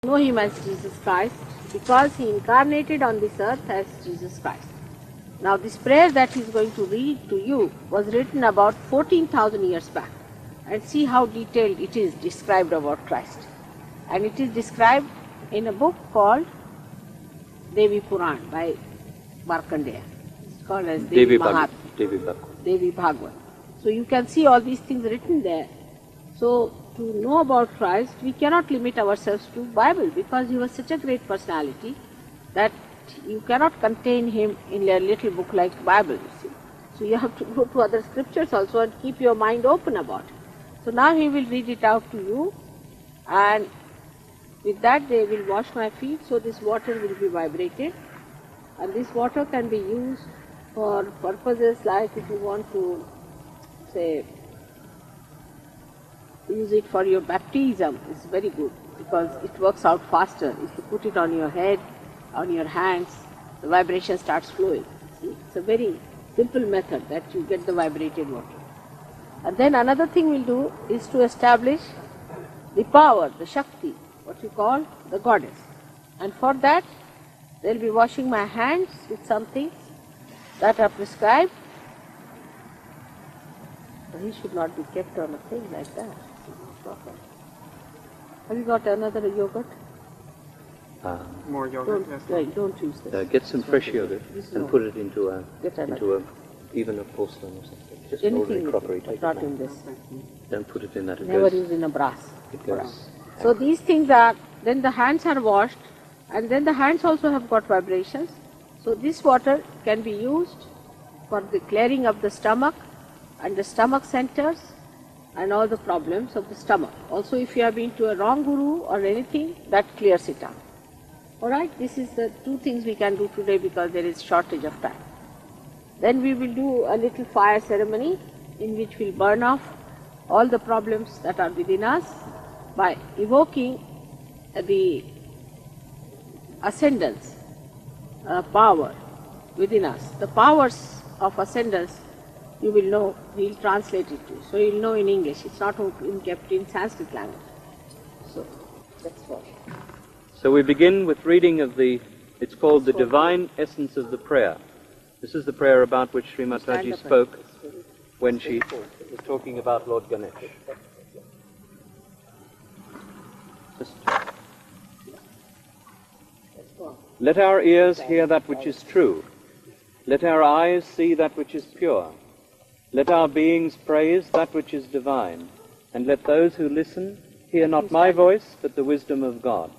know him as Jesus Christ because he incarnated on this earth as Jesus Christ. Now this prayer that he is going to read to you was written about 14,000 years back, and see how detailed it is described about Christ. And it is described in a book called Devi Puran by Markandeya. It's called as Devi Bhagwan. So you can see all these things written there. So to know about Christ, we cannot limit ourselves to Bible, because he was such a great personality that you cannot contain him in a little book like Bible, you see. So you have to go to other scriptures also and keep your mind open about it. So now he will read it out to you, and with that they will wash my feet, so this water will be vibrated, and this water can be used for purposes like if you want to, say, use it for your baptism, it's very good because it works out faster. If you put it on your head, on your hands, the vibration starts flowing. See? It's a very simple method that you get the vibrated water. And then another thing we'll do is to establish the power, the Shakti, what you call the goddess. And for that, they'll be washing my hands with some things that are prescribed. He should not be kept on a thing like that. Have you got another yogurt? More yogurt? Don't use this. Get some fresh yogurt and put it into even a porcelain or something. Just ordinary crockery. But not in this. Don't put it in that. Never use in a brass. It goes. So these things are, then the hands are washed, and then the hands also have got vibrations. So this water can be used for the clearing of the stomach and the stomach centers and all the problems of the stomach. Also if you have been to a wrong guru or anything, that clears it out. Alright, this is the two things we can do today because there is shortage of time. Then we will do a little fire ceremony in which we'll burn off all the problems that are within us by evoking the ascendance power within us. The powers of ascendance, you will know, we'll translate it to you. So you'll know in English, it's not kept in Sanskrit language. So that's what. So we begin with reading of it's called the Divine Essence of the Prayer. This is the prayer about which Shri Mataji spoke when she was talking about Lord Ganesh. Let our ears hear that which is true. Let our eyes see that which is pure. Let our beings praise that which is divine. And let those who listen hear not my voice, but the wisdom of God.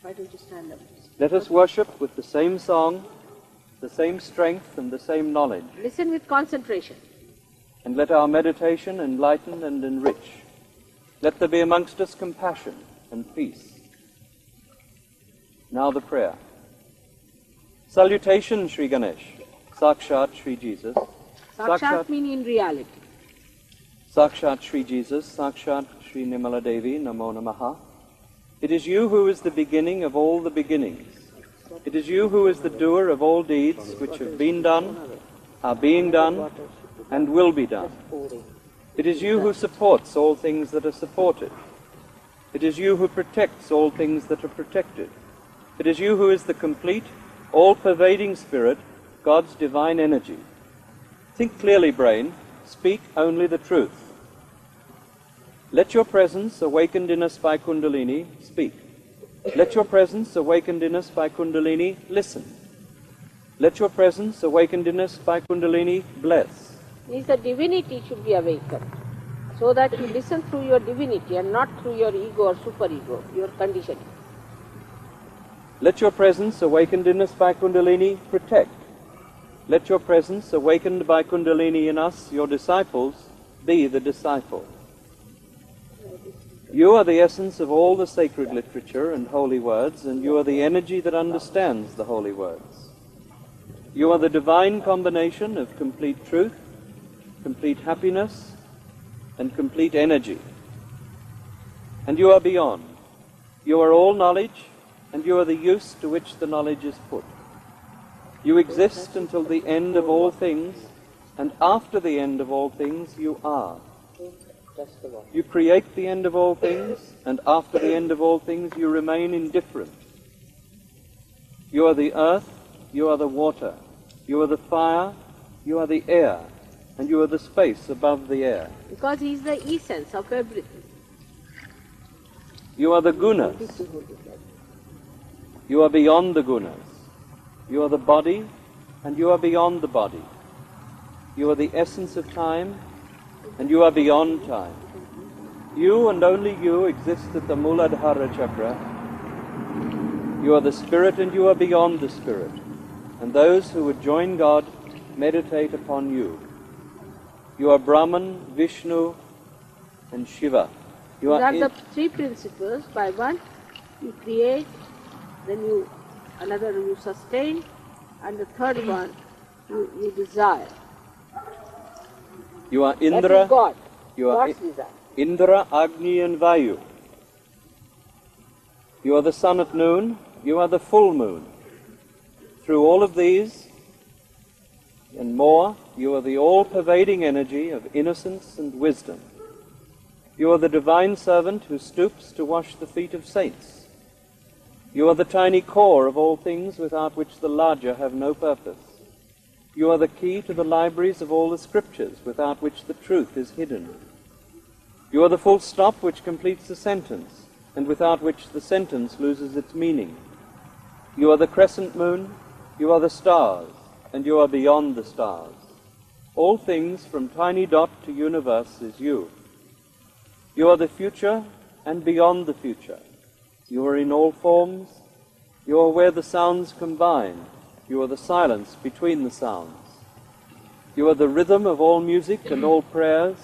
Why don't you stand up? Let us worship with the same song, the same strength, and the same knowledge. Listen with concentration. And let our meditation enlighten and enrich. Let there be amongst us compassion and peace. Now the prayer. Salutation, Shri Ganesh. Sakshat, Shri Jesus. Sakshat means in reality. Sakshat, Shri Jesus. Sakshat, Shri Nimala Devi. Namo Namaha. It is you who is the beginning of all the beginnings. It is you who is the doer of all deeds which have been done, are being done, and will be done. It is you who supports all things that are supported. It is you who protects all things that are protected. It is you who is the complete, all-pervading Spirit, God's divine energy. Think clearly, brain. Speak only the truth. Let your presence, awakened in us by Kundalini, speak. Let your presence, awakened in us by Kundalini, listen. Let your presence, awakened in us by Kundalini, bless. Means the divinity should be awakened, so that you listen through your divinity and not through your ego or superego, your conditioning. Let your presence, awakened in us by Kundalini, protect. Let your presence, awakened by Kundalini in us, your disciples, be the disciple. You are the essence of all the sacred literature and holy words, and you are the energy that understands the holy words. You are the divine combination of complete truth, complete happiness, and complete energy. And you are beyond. You are all knowledge, and you are the use to which the knowledge is put. You exist until the end of all things, and after the end of all things you are. You create the end of all things, and after the end of all things you remain indifferent. You are the earth, you are the water, you are the fire, you are the air, and you are the space above the air. Because he is the essence of everything. You are the gunas. You are beyond the gunas. You are the body, and you are beyond the body. You are the essence of time, and you are beyond time. You and only you exist at the Muladhara chakra. You are the spirit, and you are beyond the spirit. And those who would join God meditate upon you. You are Brahman, Vishnu, and Shiva. You are the three principles. By one you create, then another you sustain, and the third one you desire. You are Indra. That is God. You are God's desire. Indra, Agni, and Vayu. You are the sun at noon. You are the full moon. Through all of these and more, you are the all-pervading energy of innocence and wisdom. You are the divine servant who stoops to wash the feet of saints. You are the tiny core of all things without which the larger have no purpose. You are the key to the libraries of all the scriptures without which the truth is hidden. You are the full stop which completes the sentence and without which the sentence loses its meaning. You are the crescent moon, you are the stars, and you are beyond the stars. All things from tiny dot to universe is you. You are the future and beyond the future. You are in all forms. You are where the sounds combine. You are the silence between the sounds. You are the rhythm of all music and all prayers.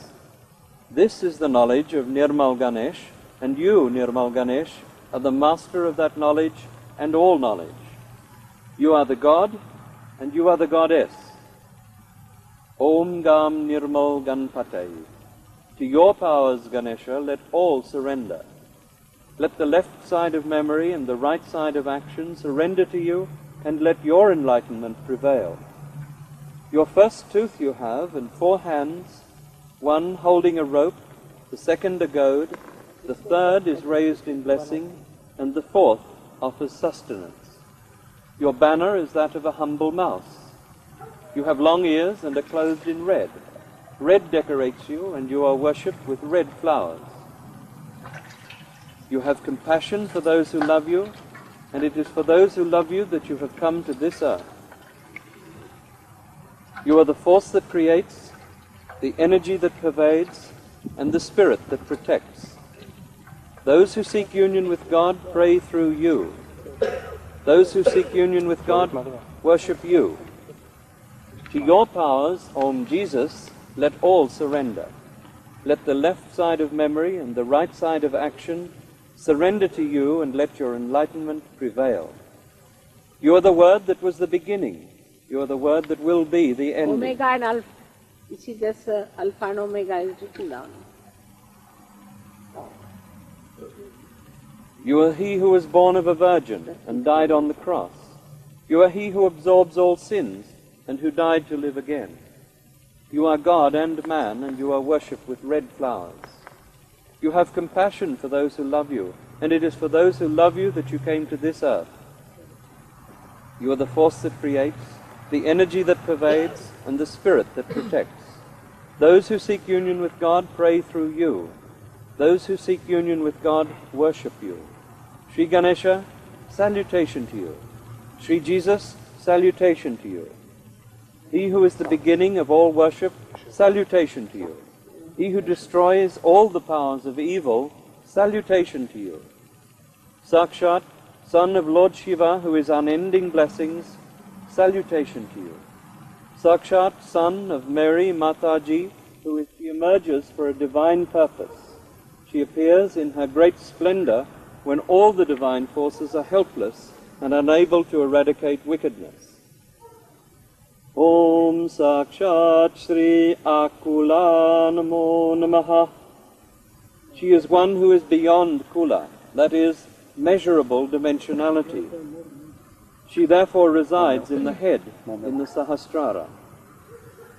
This is the knowledge of Nirmal Ganesh, and you, Nirmal Ganesh, are the master of that knowledge and all knowledge. You are the God, and you are the Goddess. Om Gam Nirmal Ganpate. To your powers, Ganesha, let all surrender. Let the left side of memory and the right side of action surrender to you, and let your enlightenment prevail. Your first tooth you have, and 4 hands, one holding a rope, the second a goad, the third is raised in blessing, and the fourth offers sustenance. Your banner is that of a humble mouse. You have long ears and are clothed in red. Red decorates you, and you are worshipped with red flowers. You have compassion for those who love you, and it is for those who love you that you have come to this earth. You are the force that creates, the energy that pervades, and the spirit that protects. Those who seek union with God pray through you. Those who seek union with God worship you. To your powers, Om Jesus, let all surrender. Let the left side of memory and the right side of action surrender to you, and let your enlightenment prevail. You are the word that was the beginning. You are the word that will be the ending. Omega and Alpha. You see, this Alpha and Omega is written down. You are he who was born of a virgin and died on the cross. You are he who absorbs all sins and who died to live again. You are God and man, and you are worshipped with red flowers. You have compassion for those who love you, and it is for those who love you that you came to this earth. You are the force that creates, the energy that pervades, and the spirit that protects. Those who seek union with God pray through you. Those who seek union with God worship you. Shri Ganesha, salutation to you. Shri Jesus, salutation to you. He who is the beginning of all worship, salutation to you. He who destroys all the powers of evil, salutation to you. Sakshat, son of Lord Shiva, who is unending blessings, salutation to you. Sakshat, son of Mary Mataji, who emerges for a divine purpose. She appears in her great splendor when all the divine forces are helpless and unable to eradicate wickedness. Om Sakshat Shri Akula Namo Namaha. She is one who is beyond Kula, that is, measurable dimensionality. She therefore resides in the head, in the Sahasrara.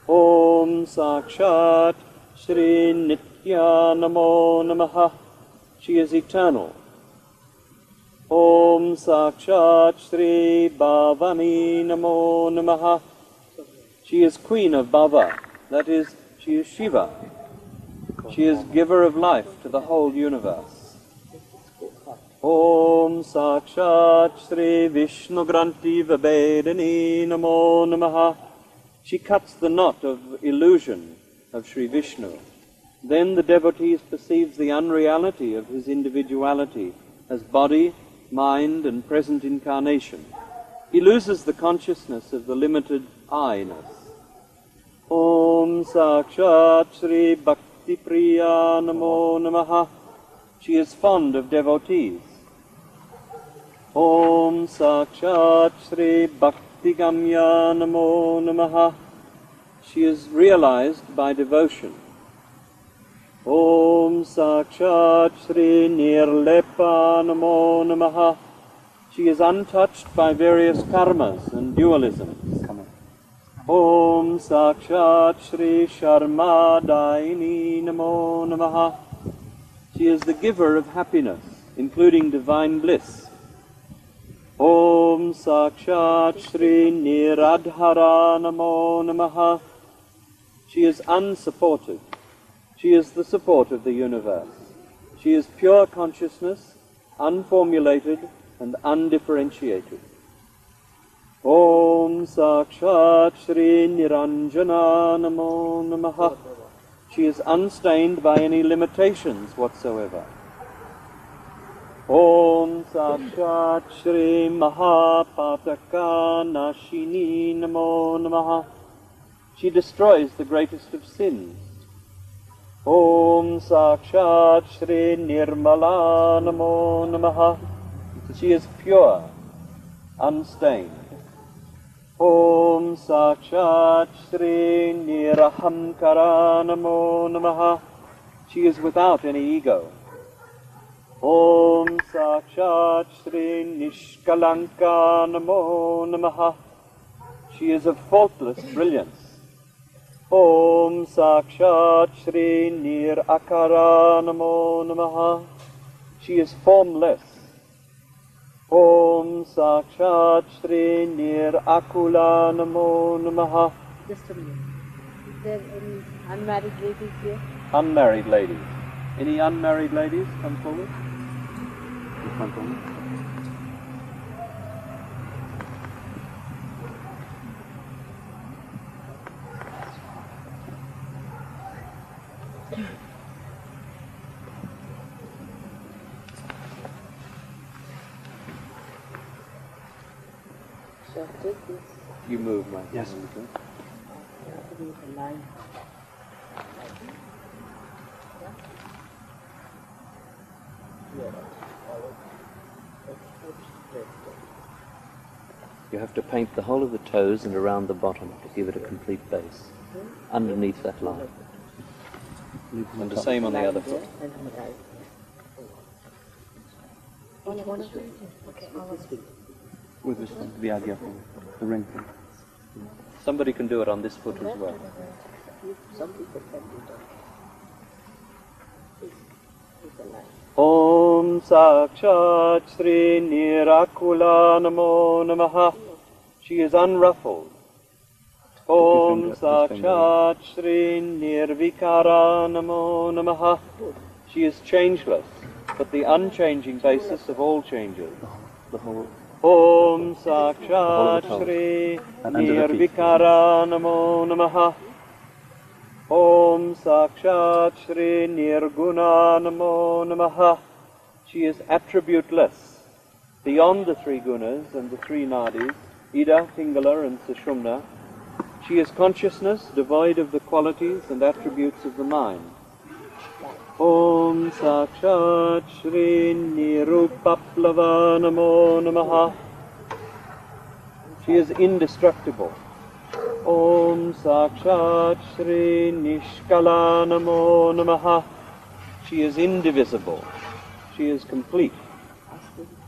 Om Sakshat Shri Nitya Namo Namaha. She is eternal. Om Sakshat Shri Bhavani Namo Namaha. She is Queen of Bhava, that is, she is Shiva. She is giver of life to the whole universe. Om Sakshat Shri Vishnu Granti Vabedani Namo Namaha. She cuts the knot of illusion of Shri Vishnu. Then the devotees perceives the unreality of his individuality as body, mind and present incarnation. He loses the consciousness of the limited I-ness. Om Sakshat Shri Bhakti Priya Namo Namaha. She is fond of devotees. Om Sakshat Shri Bhakti Gamya Namo Namaha. She is realized by devotion. Om Sakshat Shri Nirlepa Namo Namaha. She is untouched by various karmas and dualisms. Om Sakshat Shri Sharma Daini Namo Namaha. She is the giver of happiness, including divine bliss. Om Sakshat Shri Niradhara Namo Namaha. She is unsupported. She is the support of the universe. She is pure consciousness, unformulated and undifferentiated. Om Sakshat Shri Niranjana Namo Namaha. She is unstained by any limitations whatsoever. Om Sakshat Shri Mahapataka Nashini Namo Namaha. She destroys the greatest of sins. Om Sakshat Shri Nirmala Namo Namaha. She is pure, unstained. Om Sakshat Shri Nirahamkara Namo Namaha. She is without any ego. Om Sakshat Shri Nishkalanka Namo Namaha. She is of faultless brilliance. Om Sakshat Shri Nirakara Namo Namaha. She is formless. Om Sakshat Shri Nirakula Namo Namaha. Just a minute. Is there any unmarried ladies here? Unmarried ladies. Any unmarried ladies come forward? You come forward. Shall I take this? You move, my Yes. friend. You have to be in the line. You have to paint the whole of the toes and around the bottom to give it a complete base. Underneath that line. And the same on the other foot. And on the right. Only one of them? Okay, all of them. With the idea for the ring thing. Somebody can do it on this foot as well. Some people can do that. It's a line. Om Sakshat Shri Nirakula Namo Namaha. She is unruffled. Om Sakshat Shri Nirvikara Namo Namaha. She is changeless, but the unchanging basis of all changes. The whole. Om Sakshat Shri Nirvikara Namo Namaha. Om Sakshat Shri Nirguna Namo Namaha. She is attributeless, beyond the three gunas and the three nadis, Ida, Pingala and Sushumna. She is consciousness devoid of the qualities and attributes of the mind. Om Sakshat Shri Nirupaplava Namo Namaha. She is indestructible. Om Sakshat Shri Nishkala Namo Namaha. She is indivisible. She is complete.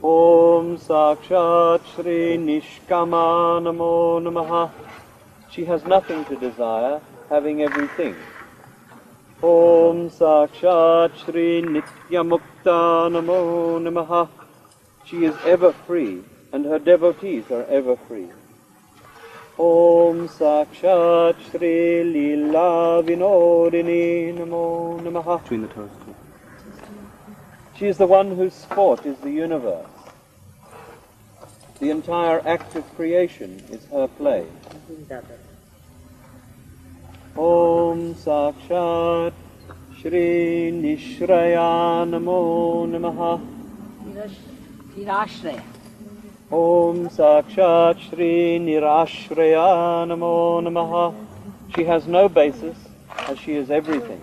Om Sakshat Shri Nishkama Namo Namaha. She has nothing to desire, having everything. Om Sakshat Shri Nityamukta Namo Namaha. She is ever free, and her devotees are ever free. Om Sakshat Shri Leela Vinodini Namo Namaha. Between the toes too. She is the one whose sport is the universe. The entire act of creation is her play. Om Sakshat Shri Nishraya Namo Namaha. Nirashraya. Om Sakshat Shri Nirashraya Namo Namaha. She has no basis, as she is everything.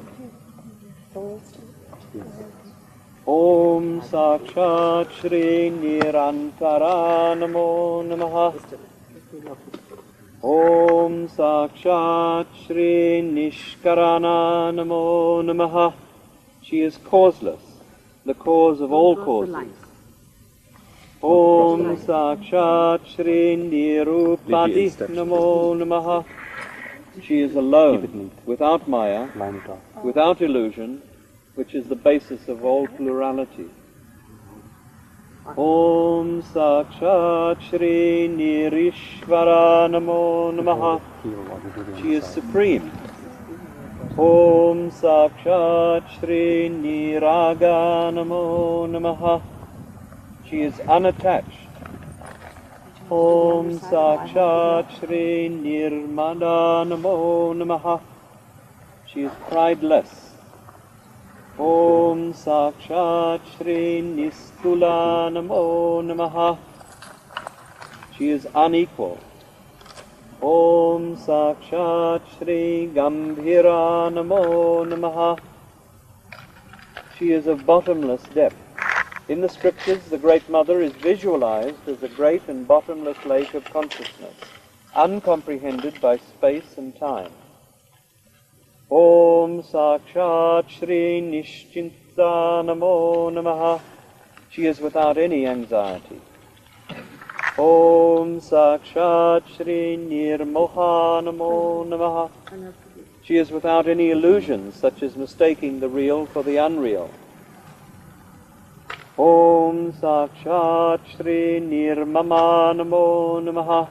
Om Sakshat Shri Nirantara Namo Namaha. Om Sakshat Shri Nishkarana Namo Namaha. She is causeless, the cause of all causes. Om Sakshat Shri Nirupati Namo Namaha. She is alone, without maya, Line it off. without illusion, which is the basis of all plurality. Om Sakshat Shri Nirishvara Namo Namaha. Heel while you do the She is inside. supreme. Om Sakshat Shri Niraga Namo Namaha. She is unattached. Om Sakshat Shri Nirmada Namo Namaha. She is prideless. Om Sakshat Shri Nistula Namo Namaha. She is unequal. Om Sakshat Shri Gambhira Namo Namaha. She is of bottomless depth. In the scriptures, the Great Mother is visualized as a great and bottomless lake of consciousness, uncomprehended by space and time. Om Sakshat Shri Nishchinta Namo Namaha. She is without any anxiety. Om Sakshat Shri Nirmoha Namo Namaha. She is without any illusions, such as mistaking the real for the unreal. Om Sakshat Shri Nirmama Namo Namaha.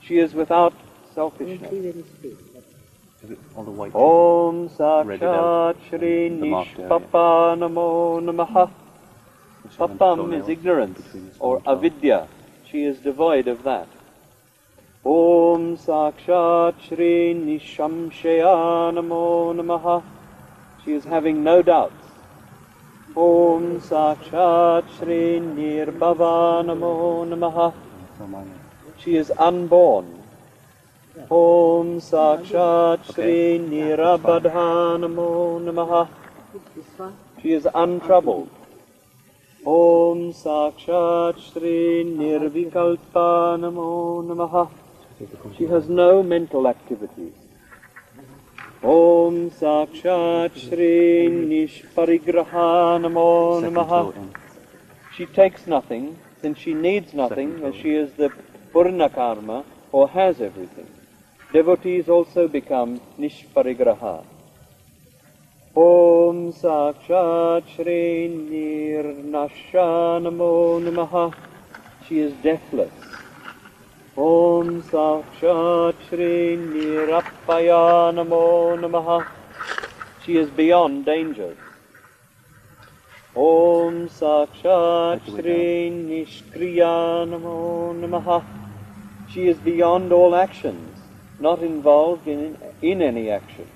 She is without selfishness. Is it all the white? Om Read it out. Sakshat Shri The marked area. Nishpapa Namo Namaha. Which are the Papam toenails is ignorance, between the or small toe. avidya. She is devoid of that. Om Sakshat Shri Nishamshaya Namo Namaha. She is having no doubts. Om Sakshat Shri Nirbhava Namo Namaha. So mine. She is unborn. Om Sakshat Shri Nirabadha Namo Namaha. This one. She is untroubled. Om Sakshat Shri Nirvikalpa Namo Namaha. She has no mental activities. Om Sakshat Shri Nishparigraha Namo Second Namaha. toe in. She takes nothing, since she needs nothing, Second as toe. she is the Purna Karma, or has everything. Devotees also become Nishparigraha. Om Sakshat Shri Nirnasha Namo Namaha. She is deathless. Om Sakshat Shri Nirappaya Namo Namaha. She is beyond dangers. Om Sakshat Shri Nishkriya Namo Namaha. She is beyond all actions, not involved in any action.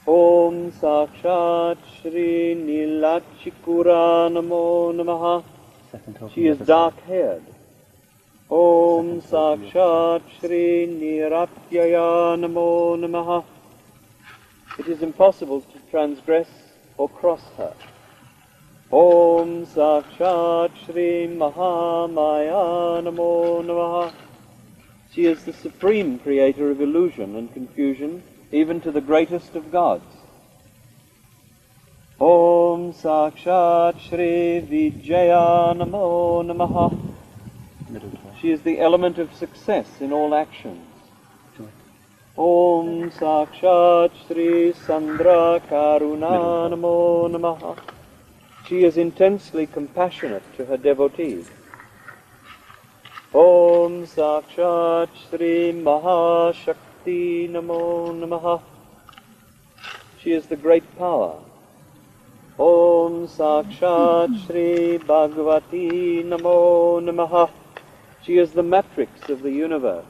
Om Sakshat Shri Nilachikura Namo Namaha. Second toe from She the is other side. dark-haired. Om Sakshat Shri Niratyaya Namo Namaha. It is impossible to transgress or cross her. Om Sakshat Shri Mahamaya Namo Namaha. She is the supreme creator of illusion and confusion, even to the greatest of gods. Om Sakshat Shri Vijaya Namo Namaha. Middle toe. She is the element of success in all actions. To it. Om Sakshat Shri Sandra Karuna Namo Namaha. She is intensely compassionate to her devotees. Om Sakshat Shri Mahashakti Namo Namaha. She is the great power. Om Sakshat Shri Bhagavati Namo Namaha. She is the matrix of the universe,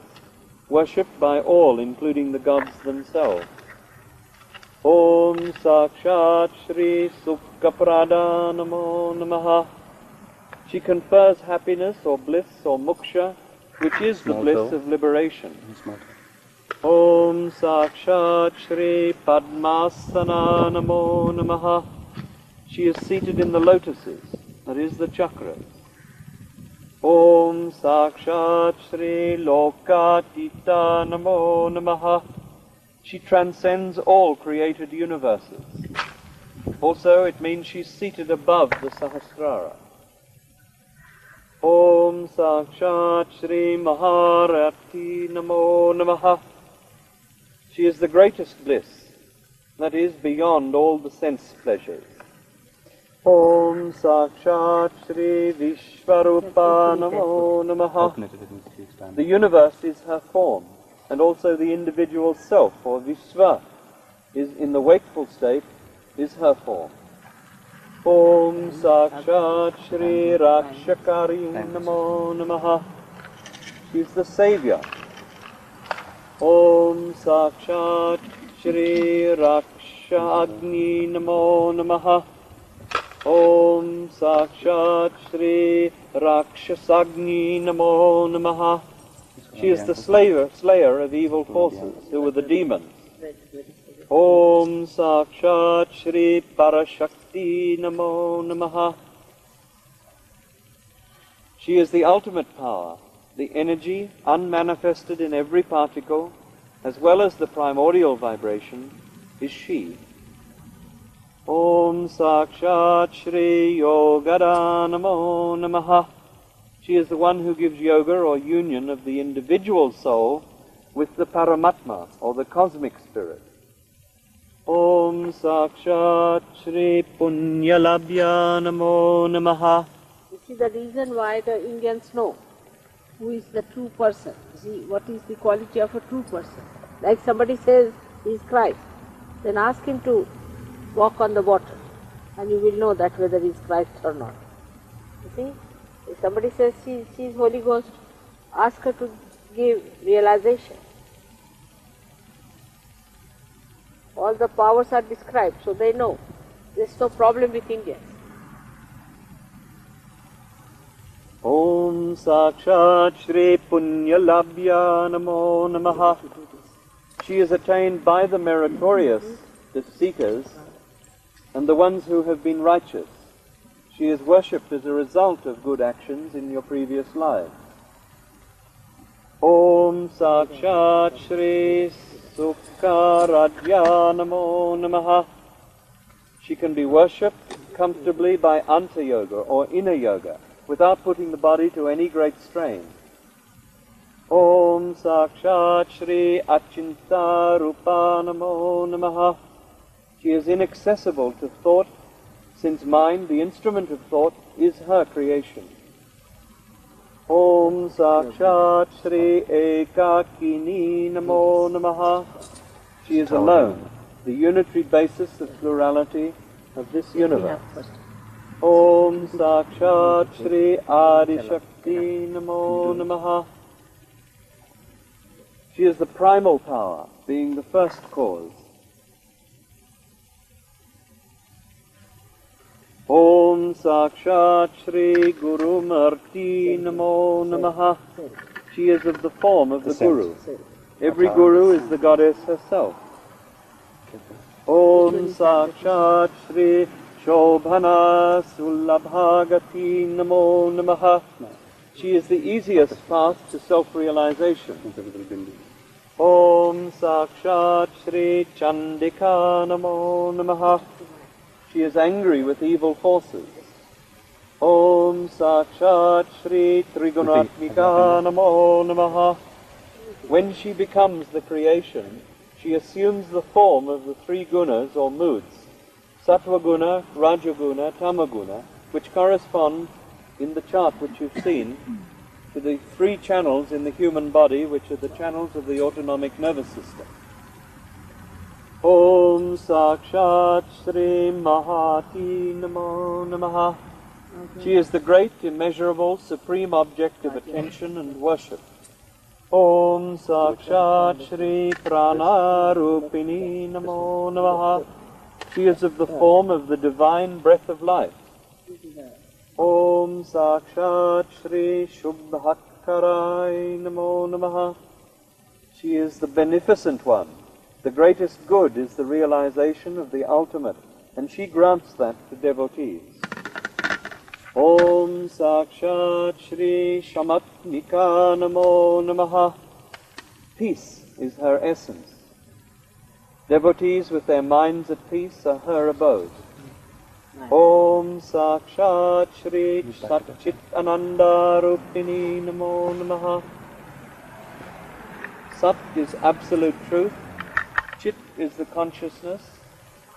worshipped by all, including the gods themselves. Om Sakshat Shri Sukhaprada Namo Namaha. She confers happiness or bliss or moksha, which is the bliss of liberation. Om Sakshat Shri Padmasana Namo Namaha. She is seated in the lotuses, that is the chakras. Om Sakshat Shri Lokatita Namo Namaha. She transcends all created universes. Also, it means she's seated above the Sahasrara. Om Sakshat Shri Maharati Namo Namaha. She is the greatest bliss, that is, beyond all the sense pleasures. Om Sakshat Shri Vishvarupa Namo Namaha. The universe is her form, and also the individual self, or Vishva, is in the wakeful state, is her form. Om Sakshat Shri Rakshakari Namo Namaha. She is the Saviour. Om Sakshat Shri Raksha Agni Namo Namaha. Om Sakshat Shri Rakshasagni Namo Namaha. She is the slayer of evil forces, who were the demons. Om Sakshat Shri Parashakti Namo Namaha. She is the ultimate power, the energy unmanifested in every particle, as well as the primordial vibration, is she. Om Sakshat Shri Yogada Namo Namaha. She is the one who gives yoga or union of the individual soul with the Paramatma, or the cosmic spirit. Om Sakshat Shri Punyalabhya Namo Namaha. This is the reason why the Indians know who is the true person. See, what is the quality of a true person? Like somebody says he is Christ, then ask him to walk on the water, and you will know that whether he is Christ or not. You see, if somebody says she is Holy Ghost, ask her to give realization. All the powers are described, so they know. There's no problem with Indians. Om Sakshat Shri Punyalabhya Namo Namaha. She is attained by the meritorious, the seekers, and the ones who have been righteous. She is worshipped as a result of good actions in your previous lives. Om Sakshat Shri Sukharadhya Namo Namaha. She can be worshipped comfortably by Anta Yoga or inner yoga, without putting the body to any great strain. Om Sakshat Shri Achinta Rupa Namo Namaha. She is inaccessible to thought, since mind, the instrument of thought, is her creation. Om Sakshat Shri Ekakini Namo Namaha. She is alone, the unitary basis of plurality of this universe. Om Sakshat Shri Adishakti Namo Namaha. She is the primal power, being the first cause. Om Sakshat Shri Guru Marti Namo Namaha. She is of the form of the Guru. Every Guru is the goddess herself. Om Sakshat Shri Shobhana Sulabhagati Namo Namaha. She is the easiest path to self-realization. Om Sakshat Shri Chandika Namo Namaha. She is angry with evil forces. Om Sakshat Shri Trigunatmika Namo Namaha. When she becomes the creation, she assumes the form of the three gunas or moods, Sattva guna, Rajaguna, Tamaguna, which correspond in the chart which you've seen to the three channels in the human body, which are the channels of the autonomic nervous system. Om Sakshat Shri Mahati Namo Namaha. She is the great, immeasurable, supreme object of attention and worship. Om Sakshat Shri Prana Rupini Namo Namaha. She is of the form of the divine breath of life. Om Sakshat Shri Shubhakarai Namo Namaha. She is the beneficent one. The greatest good is the realization of the ultimate, and she grants that to devotees. Om Sakshat Shri Shamatnika Namo Namaha. Peace is her essence. Devotees with their minds at peace are her abode. Om Sakshat Shri Satchit Ananda Rupini Namo Namaha. Sat is absolute truth. Chit is the consciousness.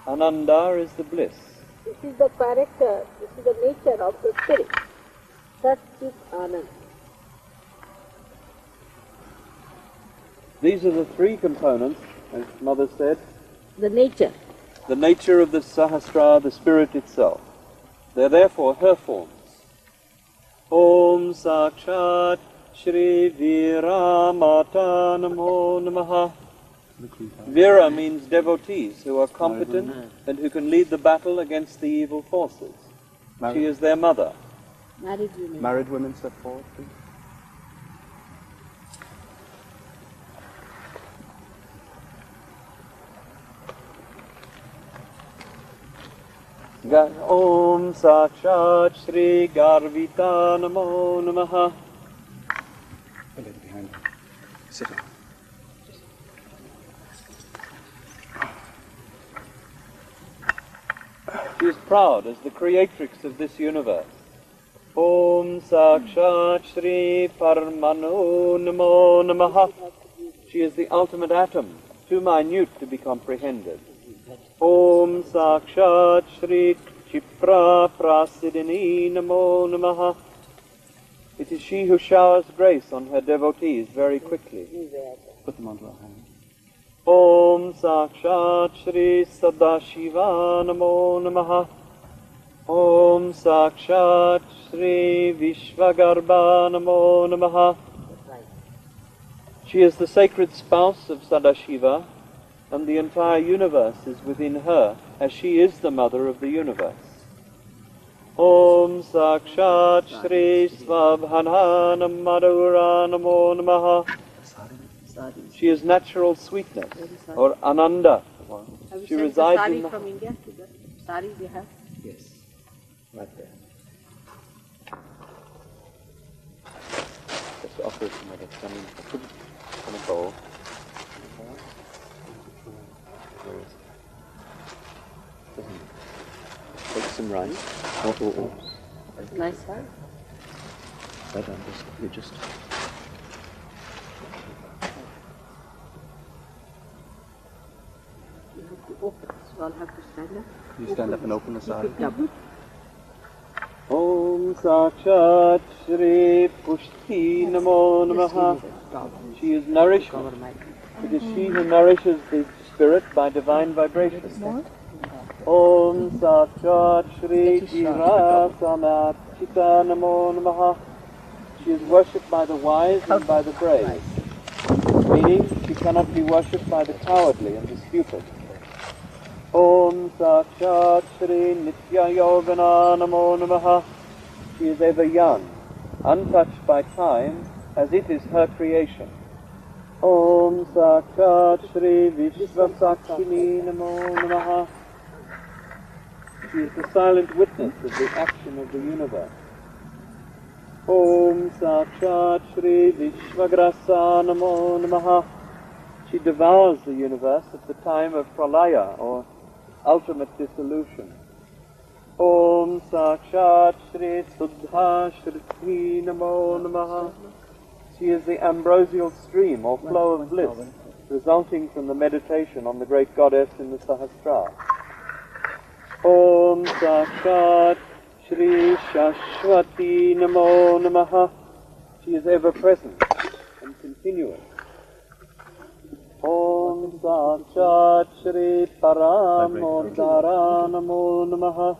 Ananda is the bliss. This is the character, this is the nature of the spirit. Sat Chit Anand. These are the three components, as Mother said. The nature. The nature of the Sahasrara, the spirit itself. They are therefore her forms. Om Sakshat Shri Vira Mata Namo Namaha. Vira means devotees who are competent and who can lead the battle against the evil forces. She is their mother. Married women. Married women step forward, please. Om Sakshat Shri Garvita Namo Namaha. A little behind her. Sit down. She is proud as the creatrix of this universe. Om Sakshat Shri Paramanu Namo Namaha. She is the ultimate atom, too minute to be comprehended. Om Sakshat Shri Chipra Prasidini Namo Namaha. It is she who showers grace on her devotees very quickly. Put them onto our hands. Om Sakshat Shri Sadashiva Namo Namaha. Om Sakshat Shri Vishvagarbha Namo Namaha. She is the sacred spouse of Sadashiva, and the entire universe is within her, as she is the mother of the universe. Om Sakshat Shri Svabhana Madhura Namo Namaha. She is natural sweetness, or Ananda. Have you She sent the resides sari in the... from India to the sari they have? Yes. Right there. Just offer it to Mother. Put it in a bowl. Where is it? Take some rice. Nice sari. Right on, you just... You have to open, so I'll have to stand up. You stand up and open the sari. Pick it up. Om Sakshat Shri Pushti Namo Namaha. She is nourishment. It is she who nourishes the spirit by divine vibration. Om Sakshat Shri Jira Samachita Namo Namaha. She is worshipped by the wise and by the brave, meaning she cannot be worshipped by the cowardly and the stupid. Om Sakshat Shri Nitya Yogana Namo Namaha. She is ever young, untouched by time, as it is her creation. Om Sakshat Shri Vishvasakshini Namo Namaha. She is the silent witness of the action of the universe. Om Sakshat Shri Vishvagrasa Namo Namaha. She devours the universe at the time of pralaya, or ultimate dissolution. Om Sakshat Shri Suddha Shri Namo Namaha. She She is the ambrosial stream or flow of bliss, resulting from the meditation on the great goddess in the Sahasrara. Om Sakshat Shri Shashwati Namo Namaha. She is ever present and continuous. Om Sakshat Shri Paramodhara Namo Namaha.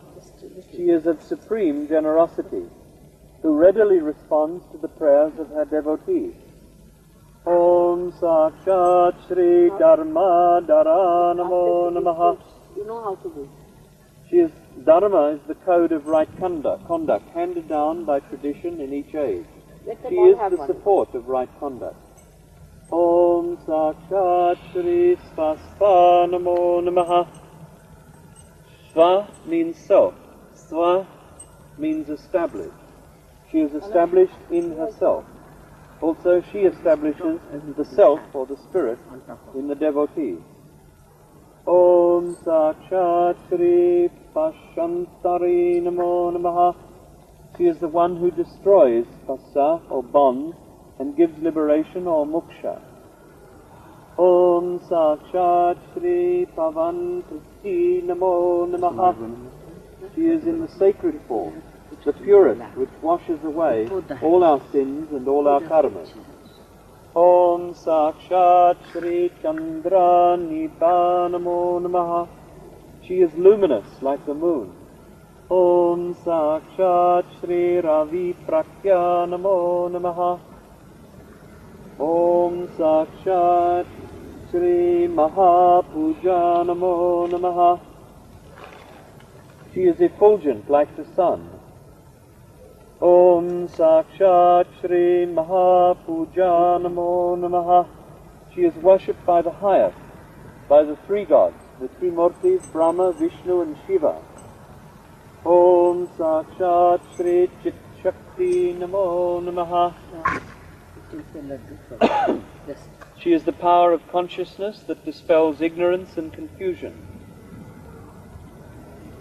She is of supreme generosity, who readily responds to the prayers of her devotees. Om Sakshat Shri Dharma Dara Namo Namaha. You know how to do. Dharma is the code of right conduct handed down by tradition in each age. She is the support of right conduct. Om Sakshat Shri Svasva Namo Namaha. Sva means self. Sva means established. She is established in herself. Also, she establishes the self or the spirit in the devotee. Om Sakshat Shri Pashantari Namo Namaha. She is the one who destroys pasa or bonds and gives liberation or moksha. Om Sakshat Shri Pavantriti Namo Namaha. She is in the sacred form, the purest, which washes away all our sins and all our karmas. Om Sakshat Shri Chandra Nita Namo Namaha. She is luminous like the moon. Om Sakshat Shri Ravi Prakya Namo Namaha. Om Sakshat Shri Mahapuja Namo Namaha. She is effulgent like the sun. Om Sakshat Shri Mahapuja Namo Namaha. She is worshipped by the highest, by the three gods, the three Murtis, Brahma, Vishnu and Shiva. Om Sakshat Shri Chit Shakti Namo Namaha. She is the power of consciousness that dispels ignorance and confusion.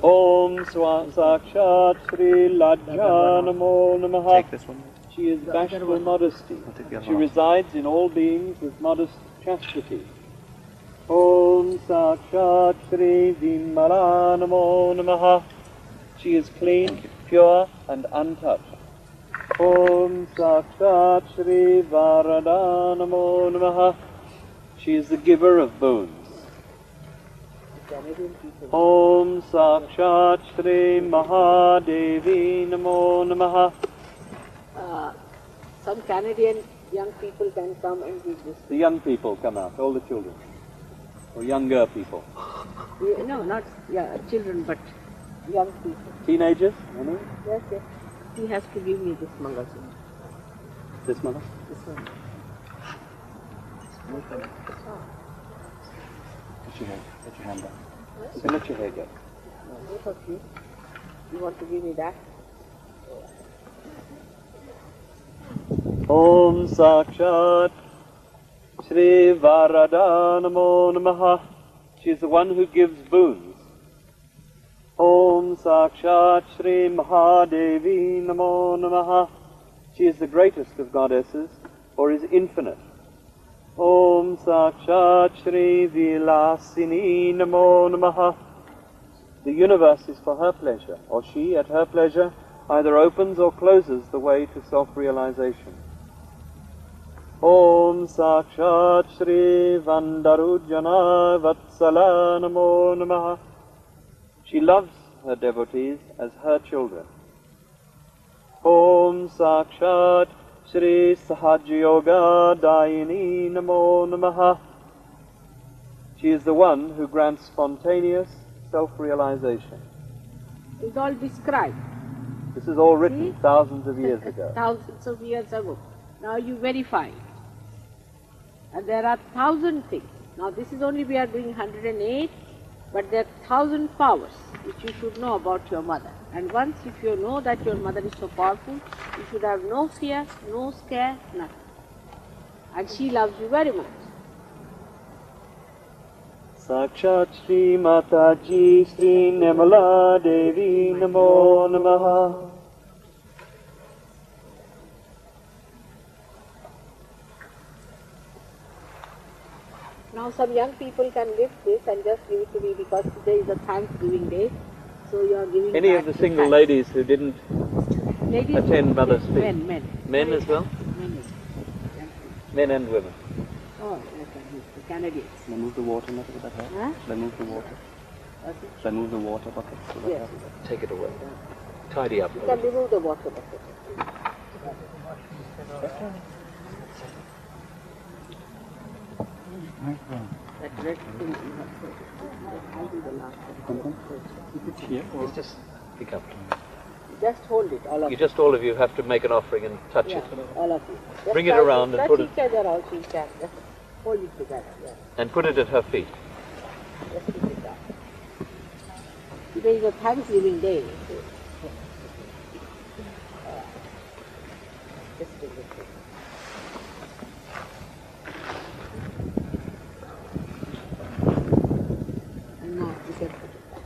Om Sakshat Shri Lajja Namo Namaha. Take this one. She is bashful modesty. She resides in all beings with modest chastity. Om Sakshat Shri Vimala Namo Namaha. She is clean, pure and untouched. Om Sakshat Shri Varada Namo Namaha. She is the giver of boons. Om Sakshat Shri Mahadevi Namo Namaha. Some Canadian young people can come and read this. The young people come out, all the children. Or younger people. No, not children, but young people. Teenagers, any? Yes, yes. He has to give me this Mangalsuktra. This mother? This one. Let your hand down. So let your hair go. Both of you. You want to give me that? Om Sakshat Shri Varada Namo Namaha. She is the one who gives boons. Om Sakshat Shri Mahadevi Namo Namaha. She is the greatest of goddesses, or is infinite. Om Sakshat Shri Vilasini Namo Namaha. The universe is for her pleasure, or she, at her pleasure, either opens or closes the way to self-realization. Om Sakshat Shri Vandarujana Vatsala Namo Namaha. She loves her devotees as her children. Om Sakshat Shri Sahajayoga Dayini Namo Namaha. She is the one who grants spontaneous self-realization. It's all described. This is all written See? thousands of years ago. Thousands of years ago. Now you verify. And there are 1,000 things. Now this is only we are doing 108, but there are 1,000 powers which you should know about your mother. And once if you know that your mother is so powerful, you should have no fear, no scare, nothing. And she loves you very much. Sakshat Shri Mataji Shri Nirmala Devi Namo Namaha. Now some young people can lift this and just give it to me because today is a Thanksgiving day. So you are giving Any back of the to single thanks. ladies who didn't Ladies, attend Mother's speech? Men. Men as well? Men as well. Men and women. Oh, okay. The Canadians. They move the water bucket with that help? Huh? They move the water. Okay. They move the water bucket with that Yes. help? Take it away. Tidy up. You can remove the water bucket. That red thing you have put. I'll do the last one. Here or? It's just pick up. Just hold it, all of You you. just all of you have to make an offering and touch Yeah, it. all of you. Just Bring it try to around and touch put it- each other also you can. Just hold it together. Yeah. And put it at her feet. Just keep it down. Today is a Thanksgiving day. So, just take it. And now you can put it back.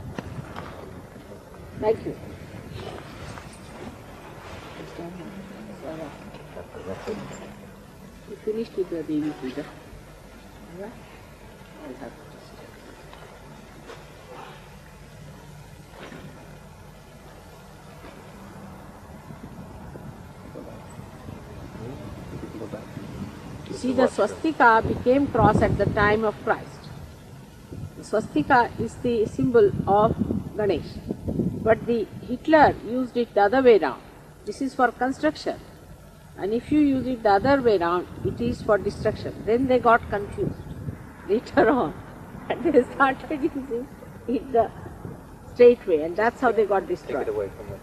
Thank you. You finished with the Devi Puja. Yeah? I'll have to just. You see, the swastika became cross at the time of Christ. The swastika is the symbol of Ganesh, but the Hitler used it the other way round. This is for construction, and if you use it the other way round, it is for destruction. Then they got confused later on, and they started using it the straight way, and that's how they got Take destroyed. it away from her.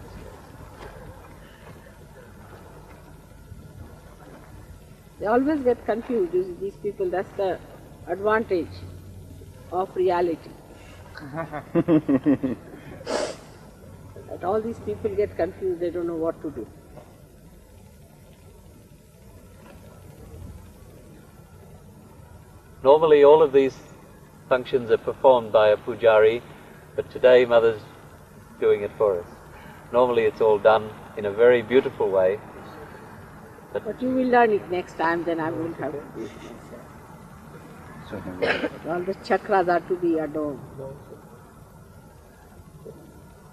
They always get confused, you see, these people. That's the advantage of reality. That all these people get confused, they don't know what to do. Normally all of these functions are performed by a pujari, but today Mother's doing it for us. Normally it's all done in a very beautiful way. But you will learn it next time, then I won't have to do it myself. All the chakras are to be adorned.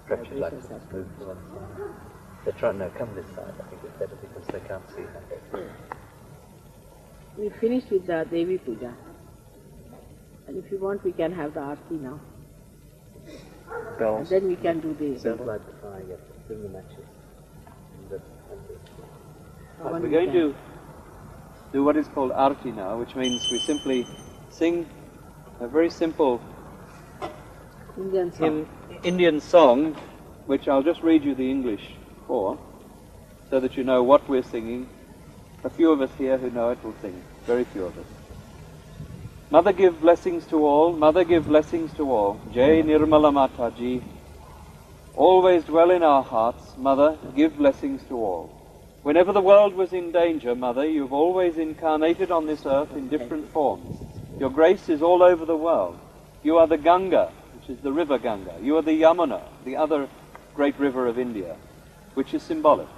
Perhaps you'd like to move to one side. They're trying to come this side, I think it's better because they can't see her. We finished with the Devi Puja. And if you want, we can have the Aarti now. And Bells. then we can do the... Don't light the fire yet, bring the matches. Havan We're we going can. to do what is called Arti now, which means we simply sing a very simple Indian song. Indian song, which I'll just read you the English for, so that you know what we're singing. A few of us here who know it will sing, very few of us. Mother give blessings to all, Mother give blessings to all. Jai Nirmala Mataji. Always dwell in our hearts, Mother, give blessings to all. Whenever the world was in danger, Mother, you've always incarnated on this earth in different forms. Your grace is all over the world. You are the Ganga, which is the river Ganga. You are the Yamuna, the other great river of India, which is symbolic.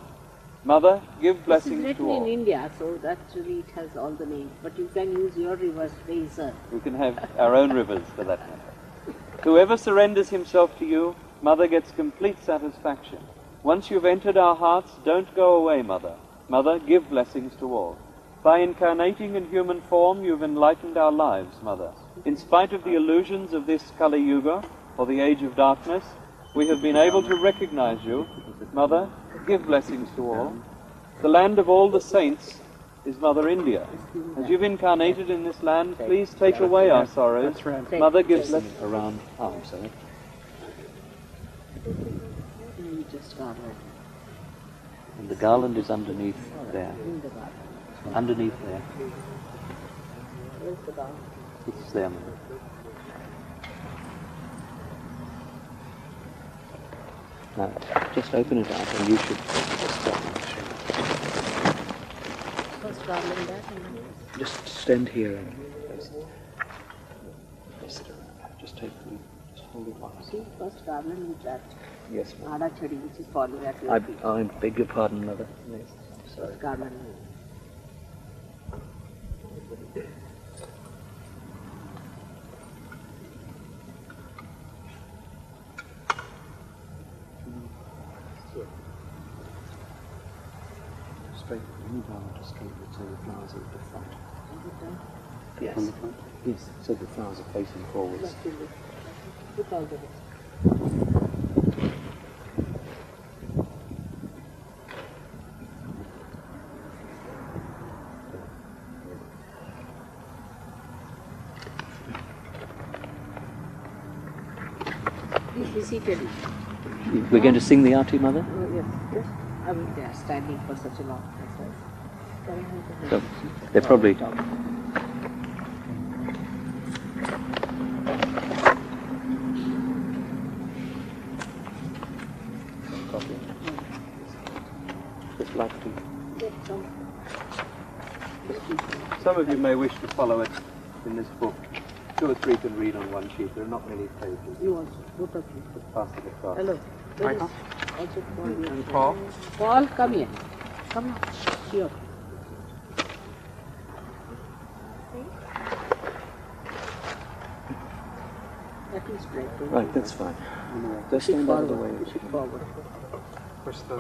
Mother, give This is blessings written to all. in India, so actually it has all the names. But you can use your rivers, Razor. We can have our own rivers for that matter. Whoever surrenders himself to you, Mother gets complete satisfaction. Once you've entered our hearts, don't go away, Mother. Mother, give blessings to all. By incarnating in human form, you've enlightened our lives, Mother. In spite of the illusions of this Kali Yuga, or the age of darkness, we have been able to recognize you. Mother, give blessings to all. The land of all the saints is Mother India. As you've incarnated in this land, please take away our sorrows. That's right. Mother, give blessings. Around arms, so You just garland and the garland is underneath there. in the garden. Underneath there. Where's the garland? It's there. Now, just open it out and you should First garland that and then just stand here and place it around. Just take the, just hold it once. see, first garland with that Yes, ma'am. Nada Chadi which is falling at your feet. I beg your pardon, Mother. Yes. Sorry. First garland. you go just straight to the flowers at the front. Yes. From the front? Yes, so the flowers are facing forwards. Put all the Please be seated. We're going to sing the Aarti, Mother? Yes, yes. I mean, they are standing for such a long time. So they're probably... Just like to... Some of you may wish to follow it in this book. 2 or 3 can read on one sheet. There are not many pages. You also, both of you. Just pass it across. Hello. There is Michael? also Paul here. And Paul? Paul, come here. Come on. Here. That is right. Right, that's fine. Just Push it stand out of the forward. way. Push it forward. Push the...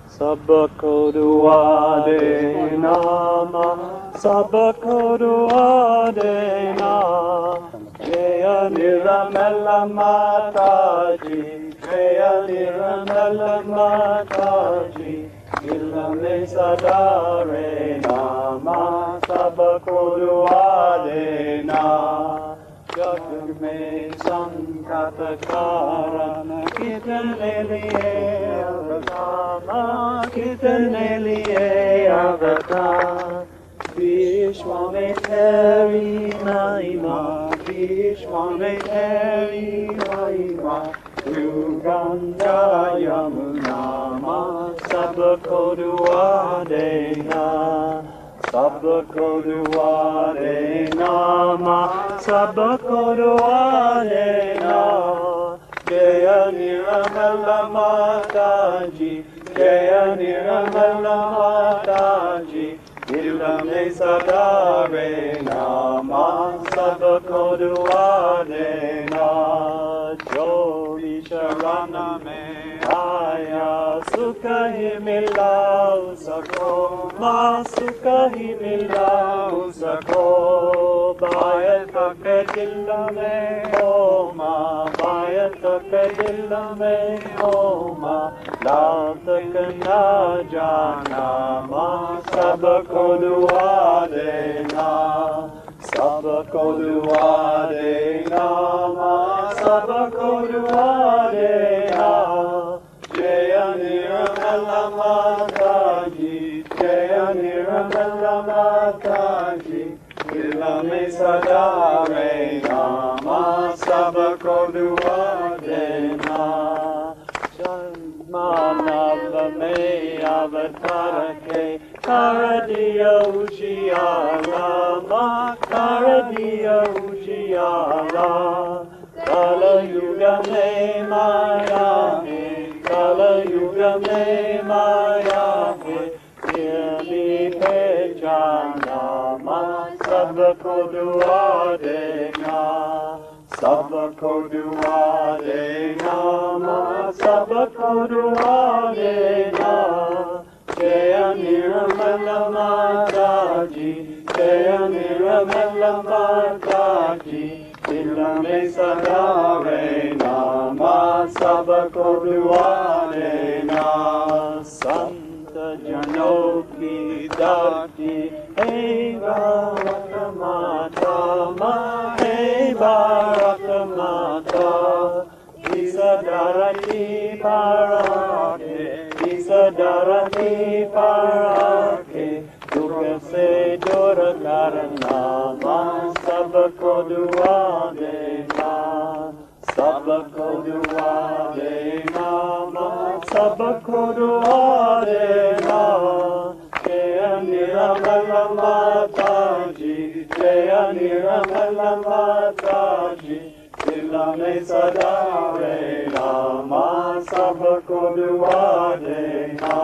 Sabako duade nama, sabako duade na, Jaya Niramela Mataji, Jaya Niramela Mataji, Ilame Sadare nama, sabako duade na. Jagme Sankatakara Kitane liye avatama Kitane liye avatama Vishwame Teri Mahima Vishwame Teri Mahima Uganda Yamunama Sabako duadena Sabako duade nama, sabako duade na, Jaya Niramela Mataji, Jaya Niramela Mataji, Ilame Sadare nama, sabako duade na, Jodi Sharaname. Aya sukha hi mila usako, ma sukha hi mila usako, bayat ke dil mein ho ma, bayat ke dil mein ho ma, laat na jana ma, sabko dua dena, sabko dua dena ma, sabko dua dena. Jaya Niramela Mataji, Jaya Niramela Mataji, Ilame Sadare Nama, Sabako duadena, Janmanava me avatarake, Karadiya Ujiyala, Makaradiya Ujiyala, Kala Yuga me Maya me, Kala Yuga me Maya me, Yami Pechana ma, Sabako duadena, Sabako duadena ma, Sabako duadena, Jaya Niramela Mataji, Jaya Niramela Mataji, Ilame Sadare nama, sabako duadena, Santa Janoki Dati, Hey Barakamata, Ma Hey Barakamata, Isadarati Parake, Isadarati Parake, Dukha se dura karana ma, sabako duadena, sabako duadena ma, sabako duadena, Jaya Niramela Mataji, Jaya Niramela Mataji, Ilame Sadare nama, sabako duadena.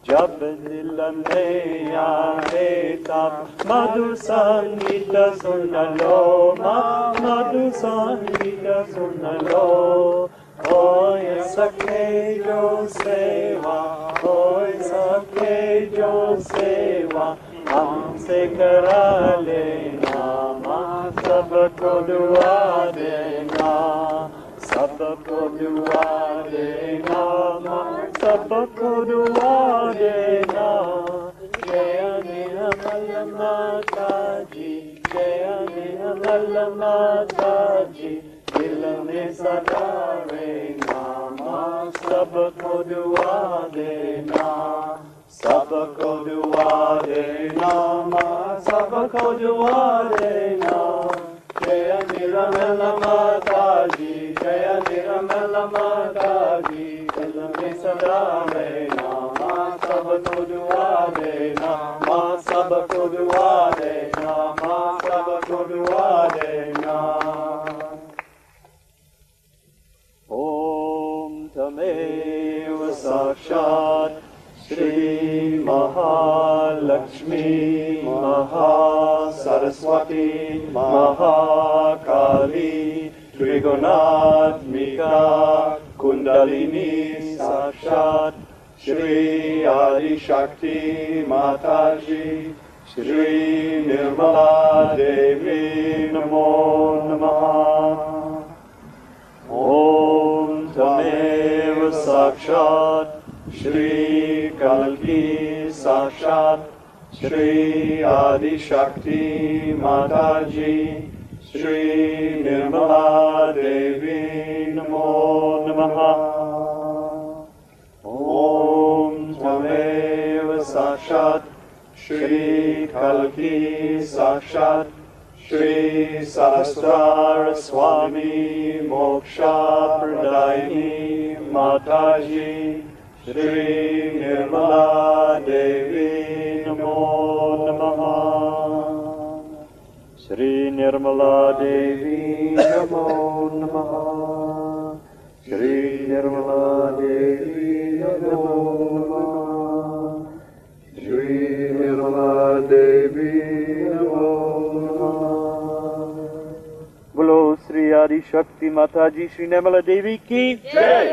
Jab dilame aaye tab, Madhu Sangita sunalo, Madhu Sangita sunalo. Hoy sakhe jo seva, hoy sakhe जो सेवा हमसे करा लेना, माँ सबको दुआ देना, सबको दुआ देना, माँ सबको दुआ देना। जय निर्मल माताजी, जय निर्मल माताजी, दिल में सदा रहना, माँ सबको दुआ देना, सबको दुआ देना, माँ सबको दुआ देना। जय निर्मल माताजी, जय निर्मल माताजी, दिल में सदा रहना, माँ सबको दुआ देना, माँ सबको दुआ देना, माँ सबको दुआ देना। ओम तमेव साक्षात् श्री महालक्ष्मी महासरस्वती महाकाली त्रिगुणात्मिका कुंडलिनी साक्षात् श्री आदिशक्ति माताजी श्री निर्मला देवी नमो नमः। ओम तमेव साक्षात् श्री कल्की साक्षात् श्री आदिशक्ति माताजी श्री निर्मला देवी नमो नमः। ओम तमेव साक्षात् श्री कल्की साक्षात् श्री सहस्रार स्वामी मोक्षा प्रदायिनी माताजी श्री निर्मला देवी नमो नमः। श्री निर्मला देवी नमो नमः। श्री निर्मला देवी नमो नमः। श्री निर्मला देवी नमो नमः। बोलो श्री आदि शक्ति माता जी श्री निर्मला देवी की जय।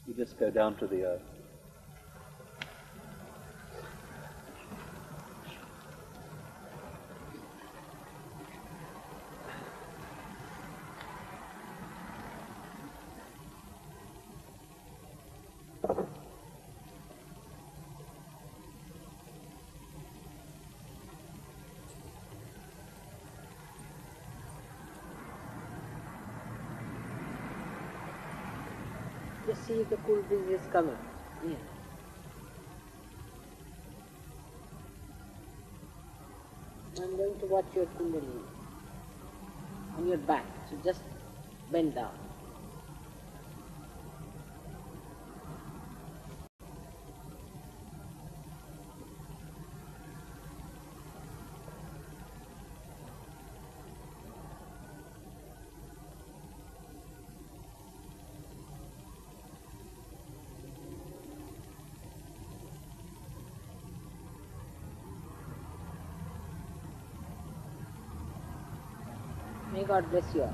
You just go down to the earth. Just see the cool breeze is coming. Yeah. I'm going to watch your kundalini on your back. So just bend down. May God bless you all.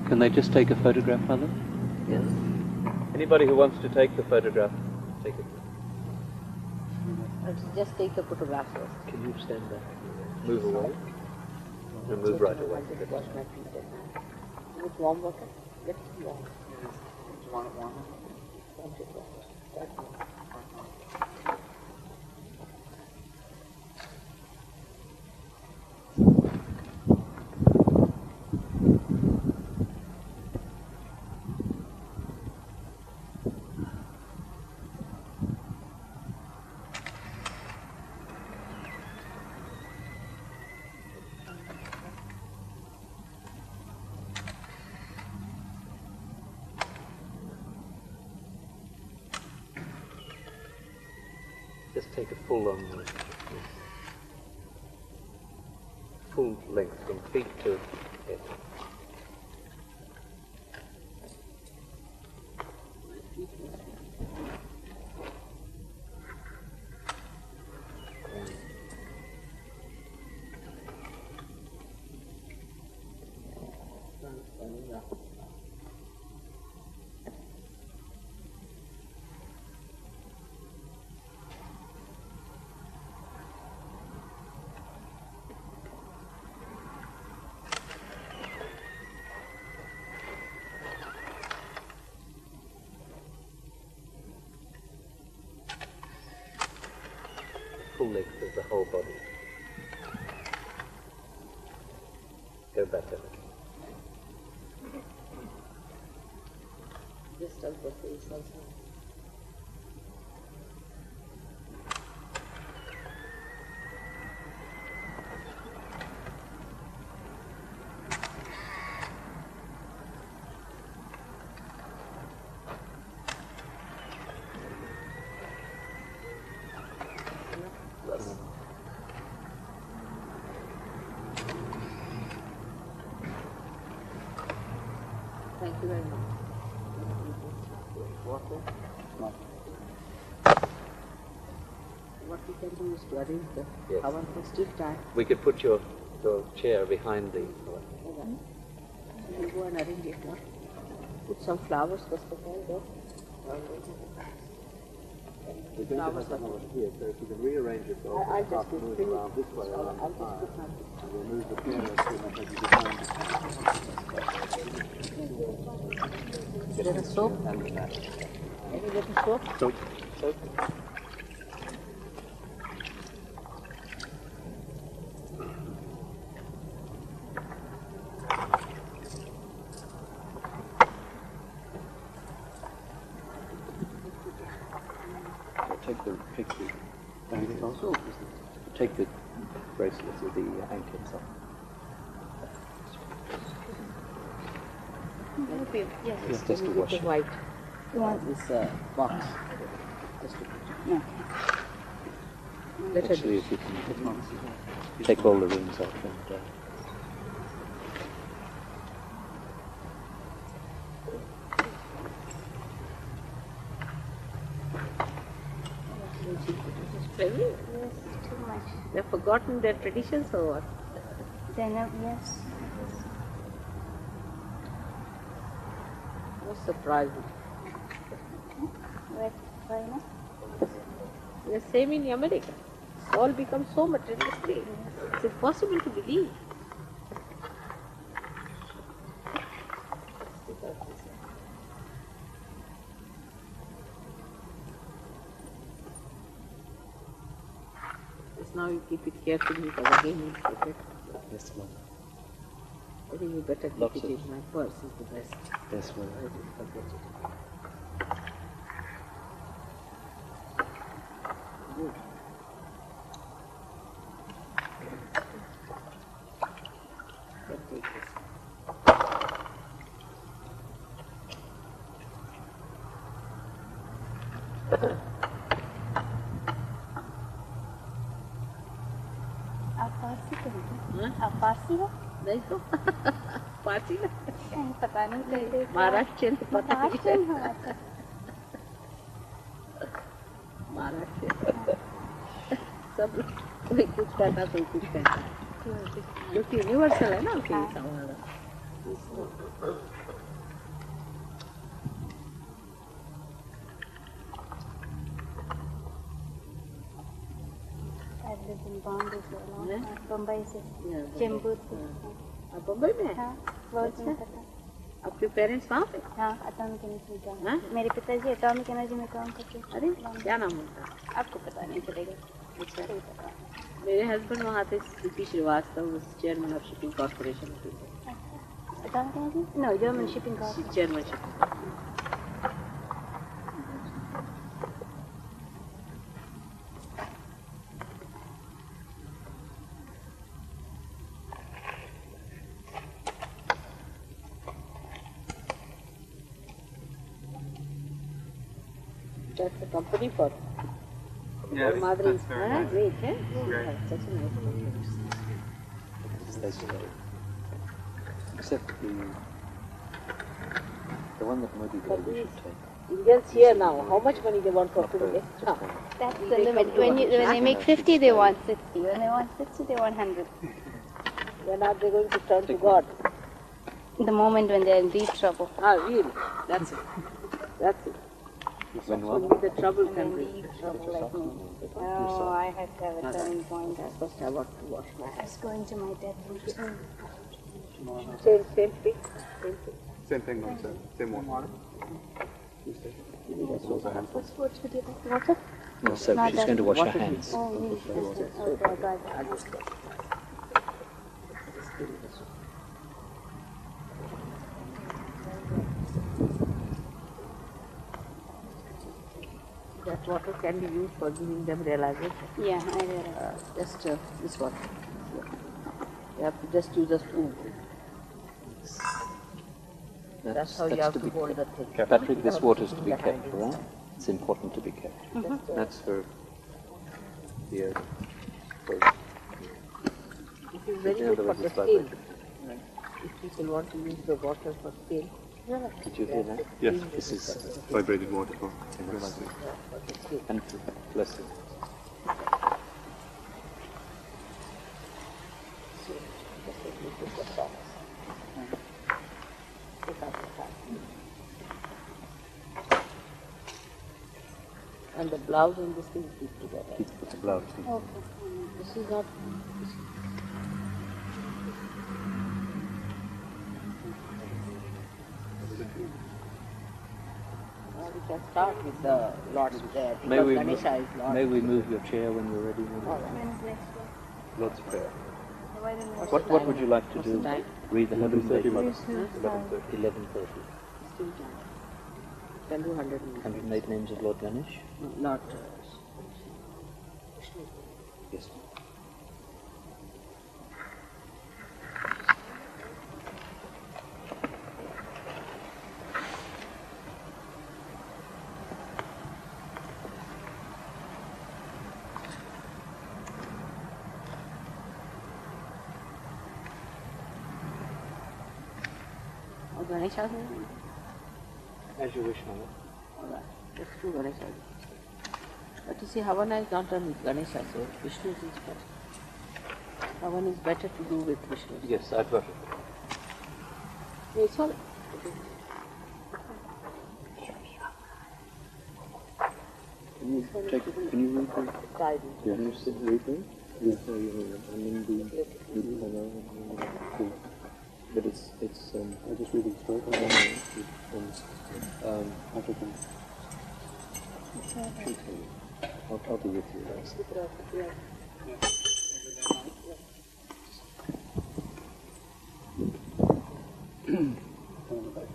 Can they just take a photograph, Mother? Yes. Anybody who wants to take the photograph, take it. Let's just take a photograph first. Can you stand back? Move away. And move right away. I'll just wash my feet. With warm water? Get it warm. You want it warmer? Want it warm. Start warm. Just take a full length from feet to head. of the whole body. Go better. Just of the face also. Thank you very much. What we can do is to arrange the Havan for still time. We could put your chair behind the... So we'll go and arrange it now. Put some flowers first of all there. We're going to have that over here, so if you can rearrange yourself, I'll just move bring it around this way around I'll the just fire, put my and we'll move the piano so that you behind Is there a soap? and the mat. Any little soap? Soap. Take the bracelets with the anklets off. Yes, Just to wash the it. white. You want This box. Just to no. let her Actually, if you can take all the rings off and... Very. Yes, too much. They've forgotten their traditions or what? Then yes. Most surprising. Wait, why not? The same in America. It's all become so materialistic. It's impossible to believe. Just now you keep it carefully because again you forget. This one. I think you better keep Lots it of- in my purse is the best. This one. I did forget it. Good. Can take this. आप फारसी करेंगे? हाँ? आप फारसी हो? नहीं तो party ना कहीं पता नहीं कैसे महाराष्ट्र पता नहीं महाराष्ट्र हो अच्छा महाराष्ट्र सब लोग कोई कुछ कहता कोई कुछ कहता जो कि यूनिवर्सल है ना कि हमारा I live in Bombay for a long Yeah? time. Bombay से Yeah, चेंबूर आप बम्बई में हैं? हाँ बहुत में पता आपके पेरेंट्स वहाँ पे हाँ एटॉमिक एनर्जी में हाँ? काम मेरे पिताजी एटॉमिक एनर्जी में काम करते हैं अरे क्या नाम होता है आपको पता नहीं चलेगा अच्छा कोई पता मेरे हस्बैंड वहाँ थे CP Srivastava chairman of shipping corporation atomic energy no German shipping corporation chairman shipping That's a company for Madri. that's very nice. Great, eh? Great. Yeah, such a nice company. Except the one that Modi But gave we these should take. Indians here now, how much money they want for food extra? That's We the take limit. up to When they 100. make 50, they want 60. When they want 60, they want 100. When are they going to turn to God? The moment when they're in deep trouble. Ah, really? That's it. That's it. When Only what? the trouble When can they're in be. deep trouble like me. Oh, I had to have a turning point. I first have got to wash my I hands. was going to my death routine. Same thing? Same thing. Same thing, same one. What's with you? Water? No soap. Not She's that going to wash her water hands. Oh, you just, okay, I got it. I'll just give you this one. That water can be used for giving them realization. Yeah, I realize. Just this water. You have to just use a spoon. That's how you have to be hold the kept. thing. Patrick, this water is to be Behind kept, it. right? It's important to be kept. That's for the This is very good for the skin. If people want to use the water for skin, Did you hear that? Yes, this is vibrated water for And bless you. and the blouse and this thing keep together. Keep the blouse. Okay. This is not. Now we can start with the Lord's Prayer because May we, Ganesha is Lord. may we move your chair when you're ready? When is next one? Lord's Prayer. Why don't we What would you like to What's do? the time? Read the 130 Where's the time? 11:30. Still time. Can do 100 minutes. 108 names of Lord Ganesh? Not. Yes. Or Ganesha? As you wish, Mother. Alright, let's do Ganesha. But you see, Havan is not done with Ganesha, so Vishnu is better. Havan is better to do with Vishnu. Yes, I've got it. It's all. Can you read the Guidance. Can you sit read them? Yes. And then but it's I just read it straight African. I'll be with you. On the back.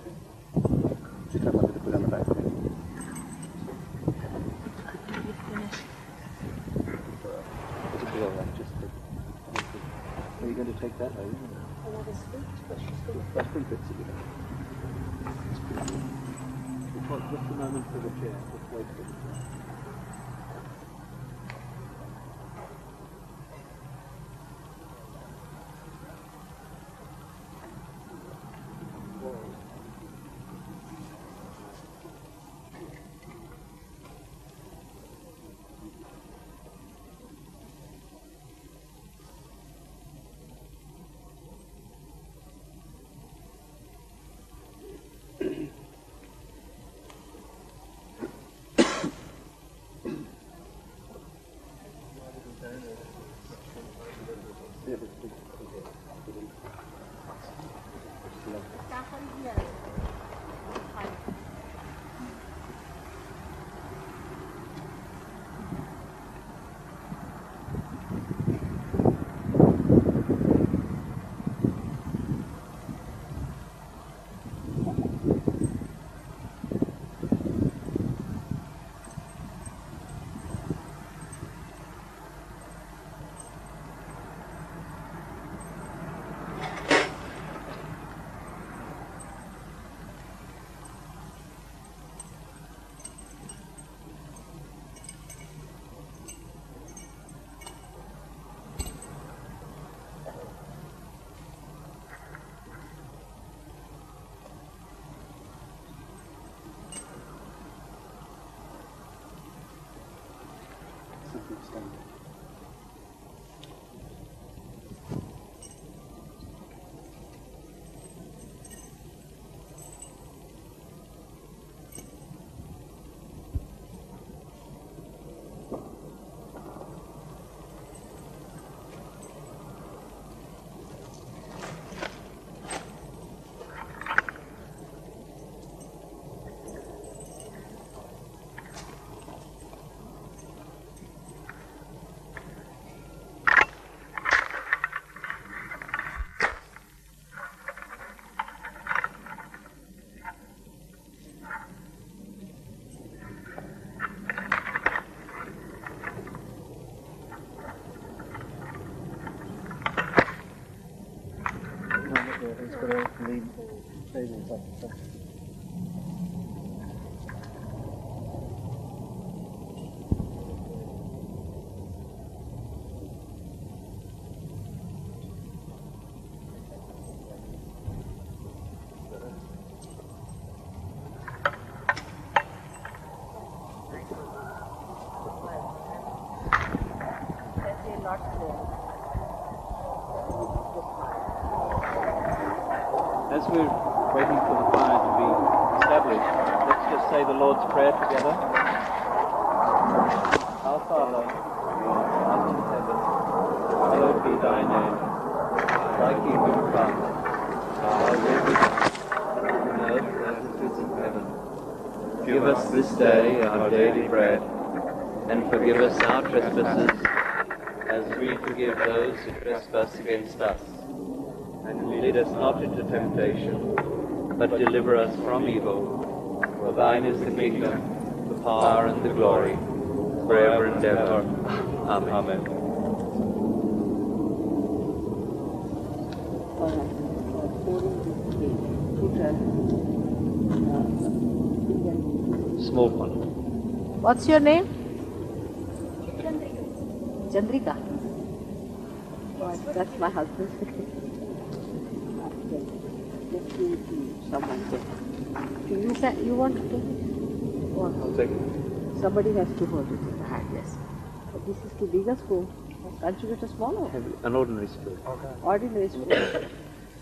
Just have to put on the back. It'll be all right. Just are you going to take that? Are you? That's pretty good to do. Just a moment for the chair. Just wait for the chair. As we're waiting for the fire to be established, let's just say the Lord's Prayer together. Our Father, who art in heaven, hallowed be thy name. Thy kingdom come, thy will be done, on earth as it is in heaven. Give us this day our daily bread, and forgive us our trespasses, as we forgive those who trespass against us. And lead us not into temptation, but deliver us from evil. For thine is the kingdom, the power, and the glory, forever and ever. Amen. Small one. What's your name? Chandrika. That's my husband. Let's give it to someone there. You want to take it? I'll take it. Somebody has to hold it in the hand, yes. But this is too big a spoon. Can't you get a smaller one? An ordinary spoon. Okay. Ordinary spoon.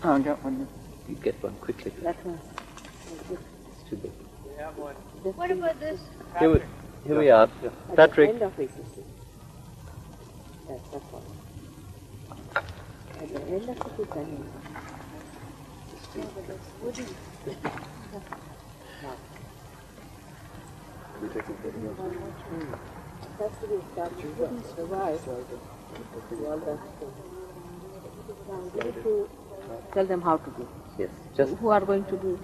I'll get one. You get one quickly. That one. It's too big. What about this? Here we are. At Patrick. the end of it, you see. That's all. At the end of it is done. That's to be established. Wouldn't survive. All that stuff. Now, we need to tell them how to do. Yes. Just Who are going to do it?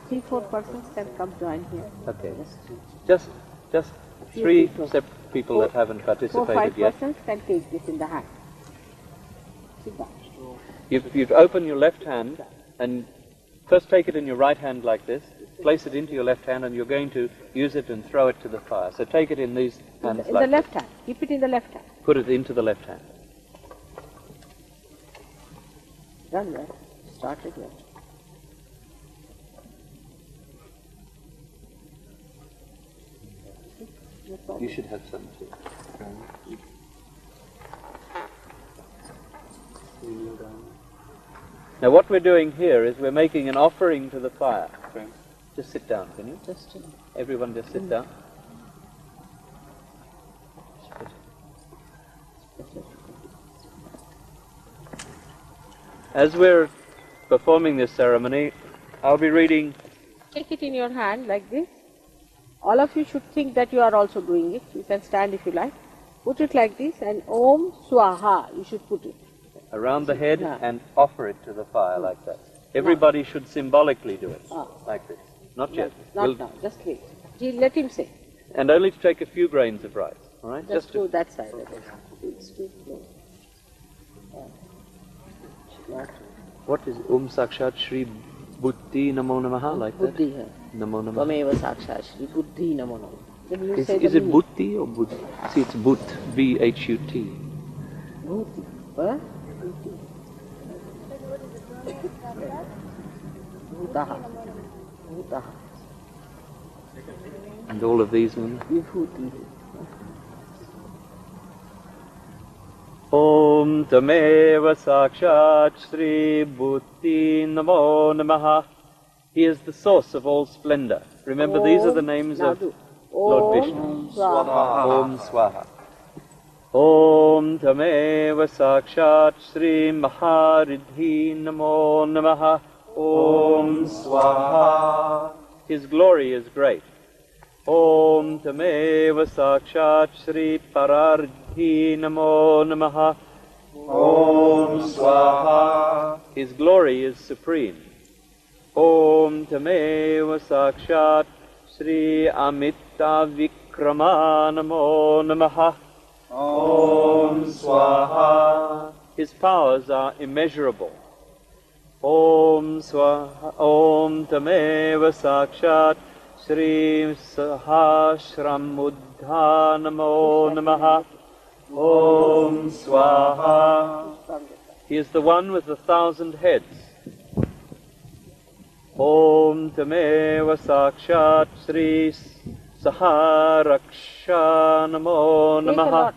3-4 persons can come join here. okay. Just three separate people that haven't 4-5 participated yet. persons can take this in the hand. Sit down. You'd open your left hand and first take it in your right hand like this. Place it into your left hand, and you're going to use it and throw it to the fire. So take it in these hands In like the left hand. Keep it in the left hand. this. Put it into the left hand. Done well. Started well. No problem. You should have some too. Now what we're doing here is we're making an offering to the fire. Just sit down, can you? Just Everyone just sit down. As we're performing this ceremony, I'll be reading. take it in your hand like this. All of you should think that you are also doing it. You can stand if you like. Put it like this, and Om Swaha, you should put it. Around the head Yeah. and offer it to the fire like that. Everybody should symbolically do it, Ah. like this. Not yet. Not We'll- now, just wait. Let him say. And only to take a few grains of rice, all right? Just to- go that side of it. It's too slow. What is Sakshat Shri Buddhi Namo Namaha, like that? Buddhi hai. Namo Namaha. Tvameva sakshat Shri Buddhi namo namo. Then you say Is the it meaning. Buddhi or Buddh? See, it's Bhut, B-H-U-T. Bhuti. What? Bhutaha. Bhutaha. And all of these ones. Vibhuti. Om Tameva Sakshat Shri Buddhi Namo Namaha. He is the source of all splendor. Remember, these are the names Now of do. Lord Om Vishnu. Swaha. Om Swaha. Om Tameva Sakshat Shri Maharidhi Namo Namaha. Om Swaha. His glory is great. Om Tameva Sakshat Shri Parardhi Namo Namaha. Om Swaha. His glory is supreme. Om Tameva Sakshat Shri Amita Vikrama Namo Namaha. Om Swaha. His powers are immeasurable. Om Swaha Om Tameva Sakshat Shri Sahasram Buddha Namo Namaha. Om Swaha. He is the one with 1,000 heads. Om Tameva Sakshat Shri Saharaksha Namo Namaha.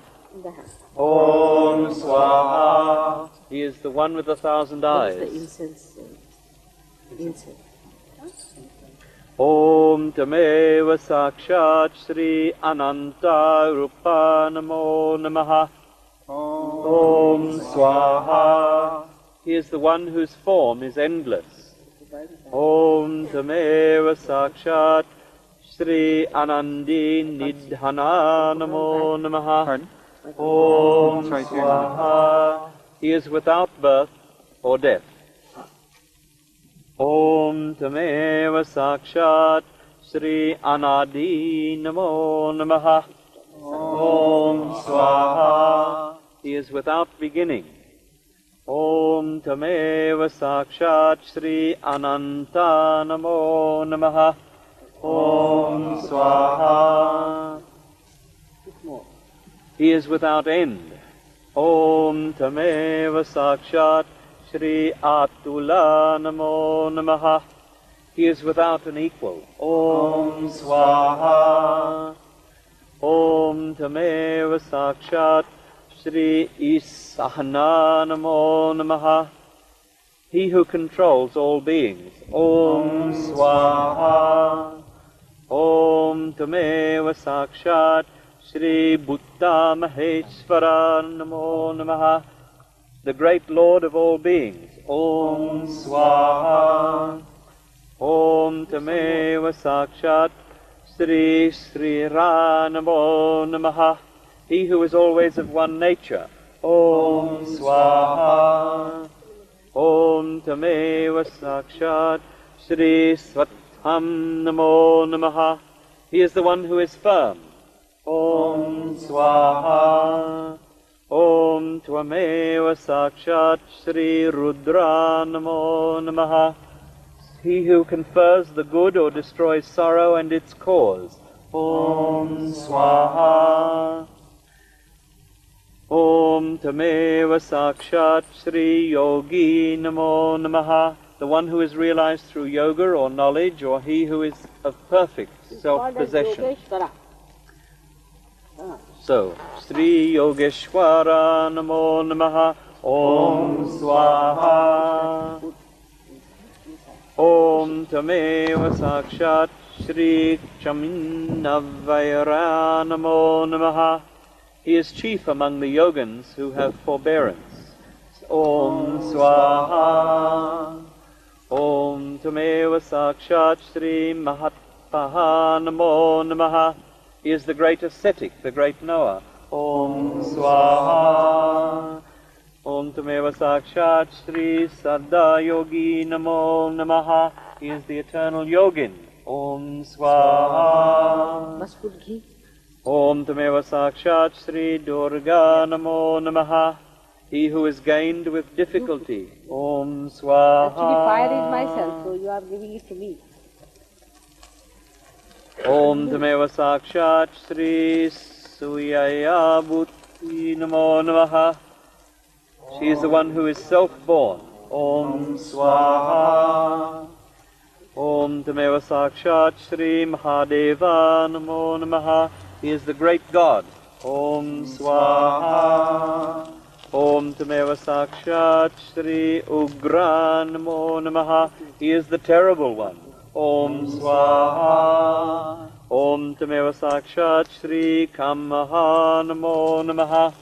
Om Swaha. He is the one with 1,000 eyes. That is the incense. Om Tameva Sakshat Shri Ananta Rupa Namo Namaha. Om Swaha. He is the one whose form is endless. Om Tameva Sakshat Shri Anandi Nidhana Namo Namaha. Pardon? Om Sorry, Swaha. He is without birth or death. Om Tameva Sakshat Shri Anadi Namo Namaha. Om Swaha. He is without beginning. Om Tameva Sakshat Shri Ananta Namo Namaha. Om Swaha. He is without end. Om Tameva Sakshat Shri Atula Namo Namaha. He is without an equal. Om Swaha. Om Tameva Sakshat Shri Isahana Namo Namaha. He who controls all beings. Om Swaha. Om Tameva Sakshat Shri Bhutta Maheshwara Namo Namaha. The great Lord of all beings. Om Swaha. Om Tameva Sakshat Shri Sri Namo Namaha. He who is always of one nature. Om Swaha. Om Tameva Sakshat Shri Swatham Namo Namaha. He is the one who is firm. Om Swaha. Om Tvameva Sakshat Shri Rudra Namo Namaha. He who confers the good or destroys sorrow and its cause. Om Swaha. Om Tameva Sakshat Shri Yogi Namo Namaha. The one who is realized through yoga or knowledge, or he who is of perfect self-possession. So, Shri Yogeshwara Namo Namaha. Om Swaha. Om Tameva Sakshat Shri Chaminavaira Namo Namaha. He is chief among the yogins who have forbearance. Om Swaha. Om Tameva Sakshat Shri Mahatpaha Namo Namaha. He is the great ascetic, the great knower. Om Swaha. Om Tameva Sakshat Shri Saddha Yogi Namo Namaha. He is the eternal yogin. Om Swaha. Must put ghee. Om Tameva Sakshat Shri Durga Namo Namaha. He who is gained with difficulty. Om Swaha. Actually, fire is myself, so you are giving it to me. Om Tameva Sakshat Shri Suyaya Bhuti Namo Namaha. She is the one who is self-born. Om Swaha. Om Tameva Sakshat Shri Mahadeva Namo Namaha. He is the great God. Om Swaha. Om Tameva Sakshat Shri Ugra Namo Namaha. He is the terrible one. Om Swaha. Om Tameva Sakshat Shri Kamaha Namo Namaha.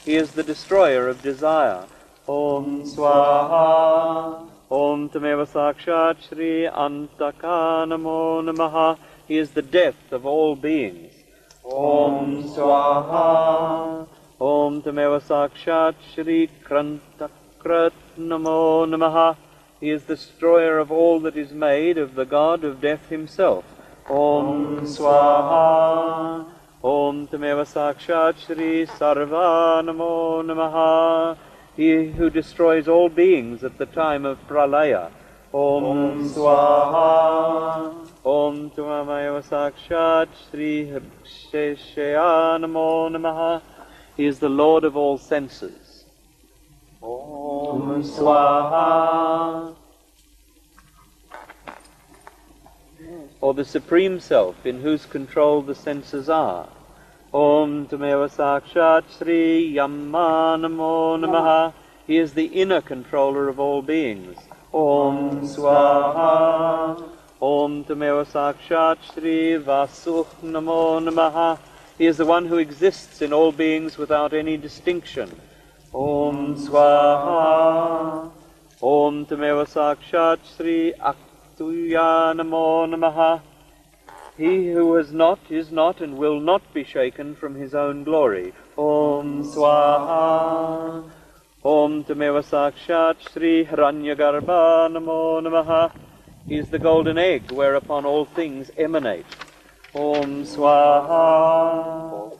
He is the destroyer of desire. Om Swaha. Om Tameva Sakshat Shri Antaka Namo Namaha. He is the death of all beings. Om Swaha. Om Tameva Sakshat Shri Krantakrat Namo Namaha. He is the destroyer of all that is made, of the God of death himself. Om Swaha. Om Tameva Sakshat Shri Sarva Namo Namaha. he who destroys all beings at the time of Pralaya. Om Swaha. Om Tumamaya Sakshat Shri Sheshaya Namo Namaha. He is the Lord of all senses. Om Swaha. Or the Supreme Self, in whose control the senses are. Om Tumeva Sakshat Shri Yamma Namo Namaha. He is the inner controller of all beings. Om Swaha. Om Tumeva Sakshat Shri Vasuh Namo Namaha. He is the one who exists in all beings without any distinction. Om Swaha. Om Tumeva Sakshat Shri Aktuya Namo Namaha. He who has not, is not, and will not be shaken from his own glory. Om Swaha. Om Tameva Sakshat Shri Hiranyagarbha Namo Namaha. He is the golden egg whereupon all things emanate. Om Swaha.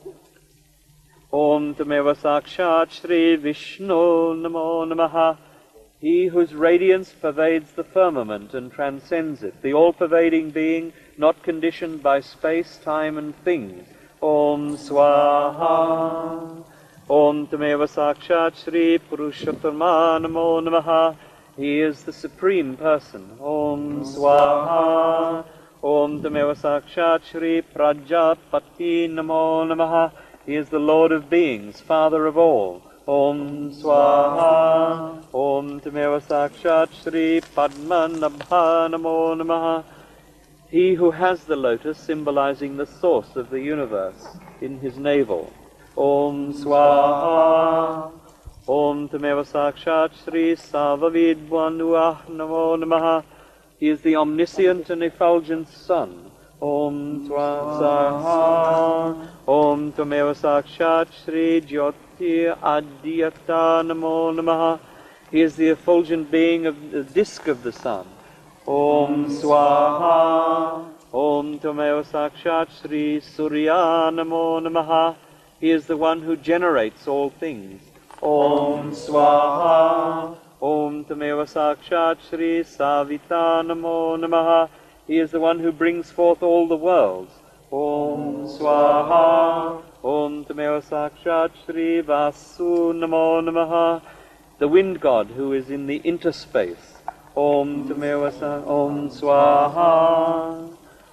Om Tameva Sakshat Shri Vishnu Namo Namaha. He whose radiance pervades the firmament and transcends it, the all-pervading being, not conditioned by space, time, and things. Om Swaha. Om Tameva Sakshat Shri Purushottama Namo Namaha. He is the Supreme Person. Om Swaha. Om Tameva Sakshat Shri Prajapati Namo Namaha. He is the Lord of beings, Father of all. Om Swaha. Om Tameva Sakshat Shri Padma Nabha Namo Namaha. He who has the lotus symbolizing the source of the universe in his navel. Om Swaha. Om Tameva Sakshat Shri Savavidvanuah Namo Namaha. He is the omniscient and effulgent Sun. Om Swaha. Om Tameva Sakshat Shri Jyoti Adyata Namo Namaha. He is the effulgent being of the disk of the sun. Om Swaha. Om Tameva Sakshat Shri Surya Namo Namaha. He is the one who generates all things. Om Swaha. Om Tameva Sakshat Shri Savita Namo Namaha. He is the one who brings forth all the worlds. Om Swaha. Om Tameva Sakshat Shri Vasu Namo Namaha. The wind god who is in the interspace. Om Tameva Om Swaha.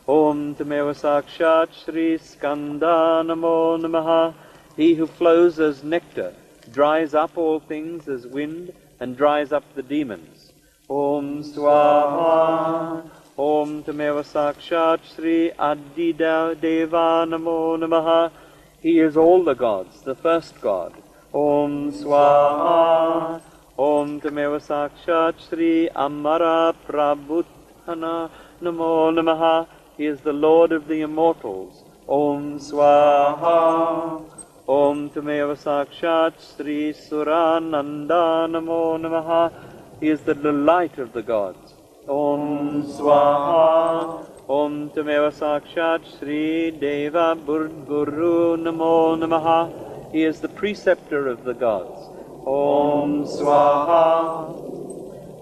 Om Tameva Sakshat Shri Skanda Namo Namaha. He who flows as nectar, dries up all things as wind, and dries up the demons. Om Swaha. Om Tameva Sakshat Shri Adida Deva Namo Namaha. He is all the gods, the first god. Om Swaha. Om Tameva Sakshat Shri Amara Prabhuthana Namo Namaha. He is the Lord of the immortals. Om Swaha. Om Tameva Sakshat Shri Surananda Namo Namaha. He is the delight of the gods. Om Swaha. Om Tameva Sakshat Shri Deva Guru Namo Namaha. He is the preceptor of the gods. Om Swaha.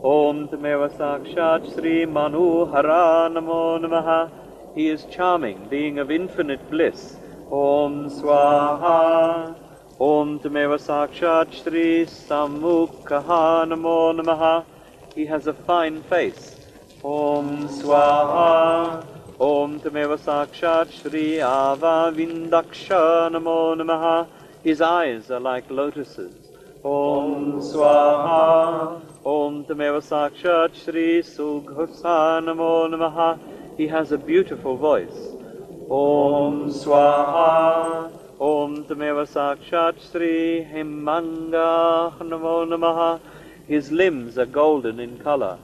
Om Tameva Sakshat Shri Manuhara Namo Namaha. He is charming, being of infinite bliss. Om Swaha. Om Tameva Sakshat Shri Samukha Namo Namaha. He has a fine face. Om Swaha. Om Tameva Sakshat Shri Ava Vindaksha Namo Namaha. His eyes are like lotuses. Om Swaha. Om Tameva Sakshat Shri Sughosa Namo Namaha. He has a beautiful voice. Om Swaha. Om Tameva Sakshat Shri Himanga Namo Namaha. His limbs are golden in color.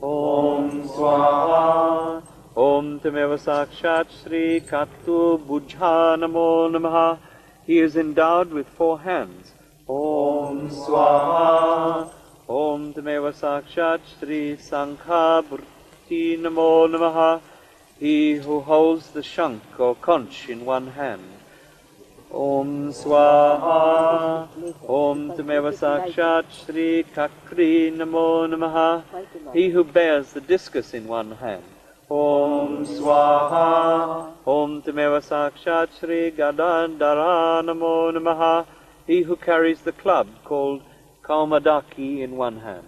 Om Swaha. Om Tameva Sakshat Shri Katu Bujha Namo Namaha. He is endowed with 4 hands. Om Swaha. Om Tameva Sakshat Shri Sankha Burti Namo Namaha. He who holds the shank or conch in one hand. Om Swaha. Om Tameva Sakshat Shri Kakri Namo Namaha. He who bears the discus in one hand. Om Swaha. Om Tameva Sakshat Shri Gadadara Namo Namaha. He who carries the club called Kaumadaki in one hand.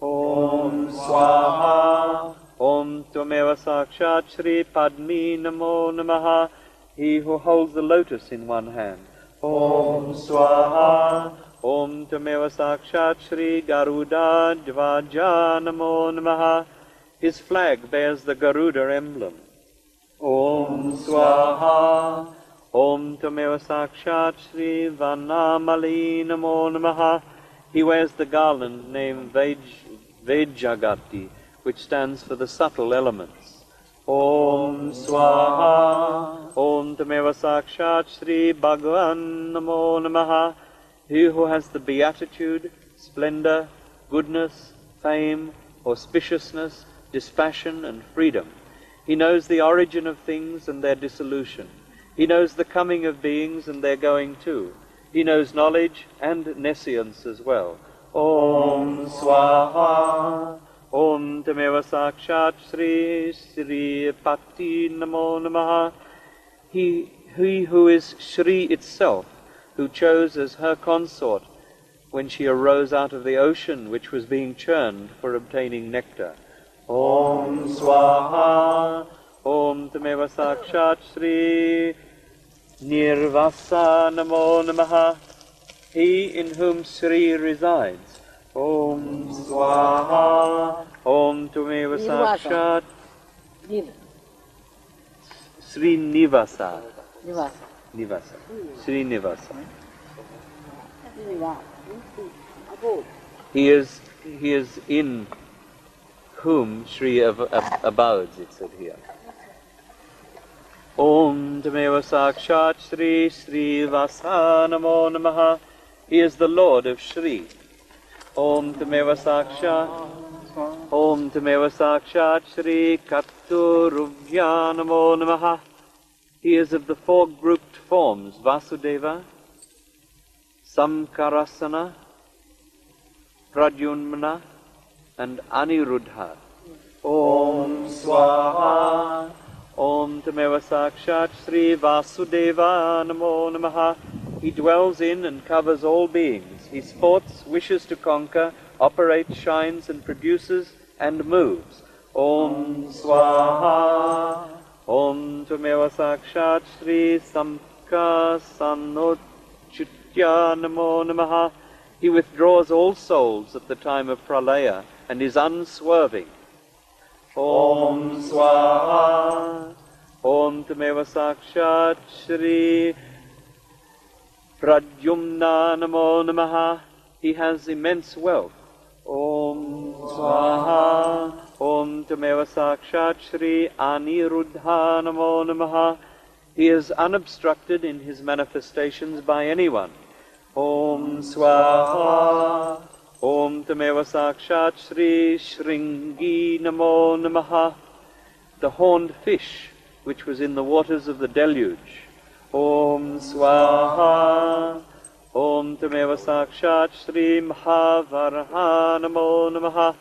Om Swaha. Om Tameva Sakshat Shri Padmi Namo Namaha. He who holds the lotus in one hand. Om Swaha. Om Tameva Sakshat Shri Garuda Dvaja Namo Namaha. His flag bears the Garuda emblem. Om Swaha. Om Tameva Sakshat Shri Vanamali Namo Namaha. He wears the garland named Vejagati, which stands for the subtle elements. Om Swaha. Om Tameva Sakshat Shri Bhagavan Namo Namaha. He who has the beatitude, splendor, goodness, fame, auspiciousness, dispassion and freedom. He knows the origin of things and their dissolution. He knows the coming of beings and their going too. He knows knowledge and nescience as well. Om Swaha. Om Tameva Sakshat Shri Shri Pati Namo Namaha. He who is Shri itself, who chose as her consort when she arose out of the ocean which was being churned for obtaining nectar. Om Swaha. Om Tameva Sakshat Shri Nirvasa Namo Namaha. He in whom Shri resides. Om Swaha. Om Tameva Sakshat Shri Nivasa. Nivasa. Shri Nivasa. He is in whom Shri abodes, it said here. Om Tameva Sakshat Shri Shri Vasa Namo Namaha. He is the Lord of Shri. Om Tameva Sakshat. Om Tameva Sakshat Shri Katuruvya Namo Namaha. He is of the four grouped forms Vasudeva, Samkarasana, Pradyumna and Aniruddha. Om Swaha. Om Tameva Sakshat Shri Vasudeva Namo Namaha. He dwells in and covers all beings. He sports, wishes to conquer, operates, shines and produces and moves. Om Swaha. Om Tameva Sakshat Shri Samka Sanochitya Namo Namaha. He withdraws all souls at the time of pralaya and is unswerving. Om Swaha. Om Tameva Sakshat Shri Pradyumna Namo Namaha. He has immense wealth. Om Swaha. Om Tameva Sakshat Shri Aniruddha Namo Namaha. He is unobstructed in his manifestations by anyone. Om Swaha. Om Tameva Sakshat Shri Shringi Namo Namaha. The horned fish which was in the waters of the deluge. Om Swaha. Om Tameva Sakshat Shri Mahavaraha Namo Namaha.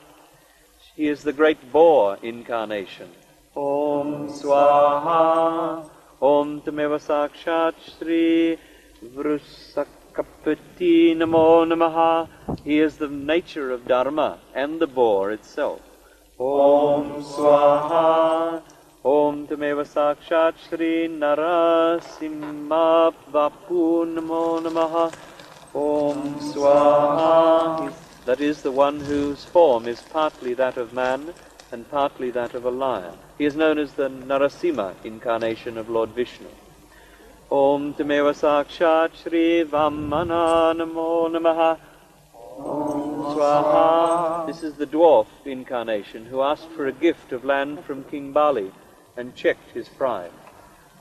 He is the great boar incarnation. Om Swaha. Om Tameva Sakshat Shri Vrusakapati Namo Namaha. He is the nature of Dharma and the boar itself. Om Swaha. Om Tameva Sakshat Shri Narasimha Vapu Namo Namaha. Om Swaha. That is the one whose form is partly that of man and partly that of a lion. He is known as the Narasimha incarnation of Lord Vishnu. Om Tameva Sakshat Shri Vamana Namo Namaha. Om Swaha. This is the dwarf incarnation who asked for a gift of land from King Bali and checked his pride.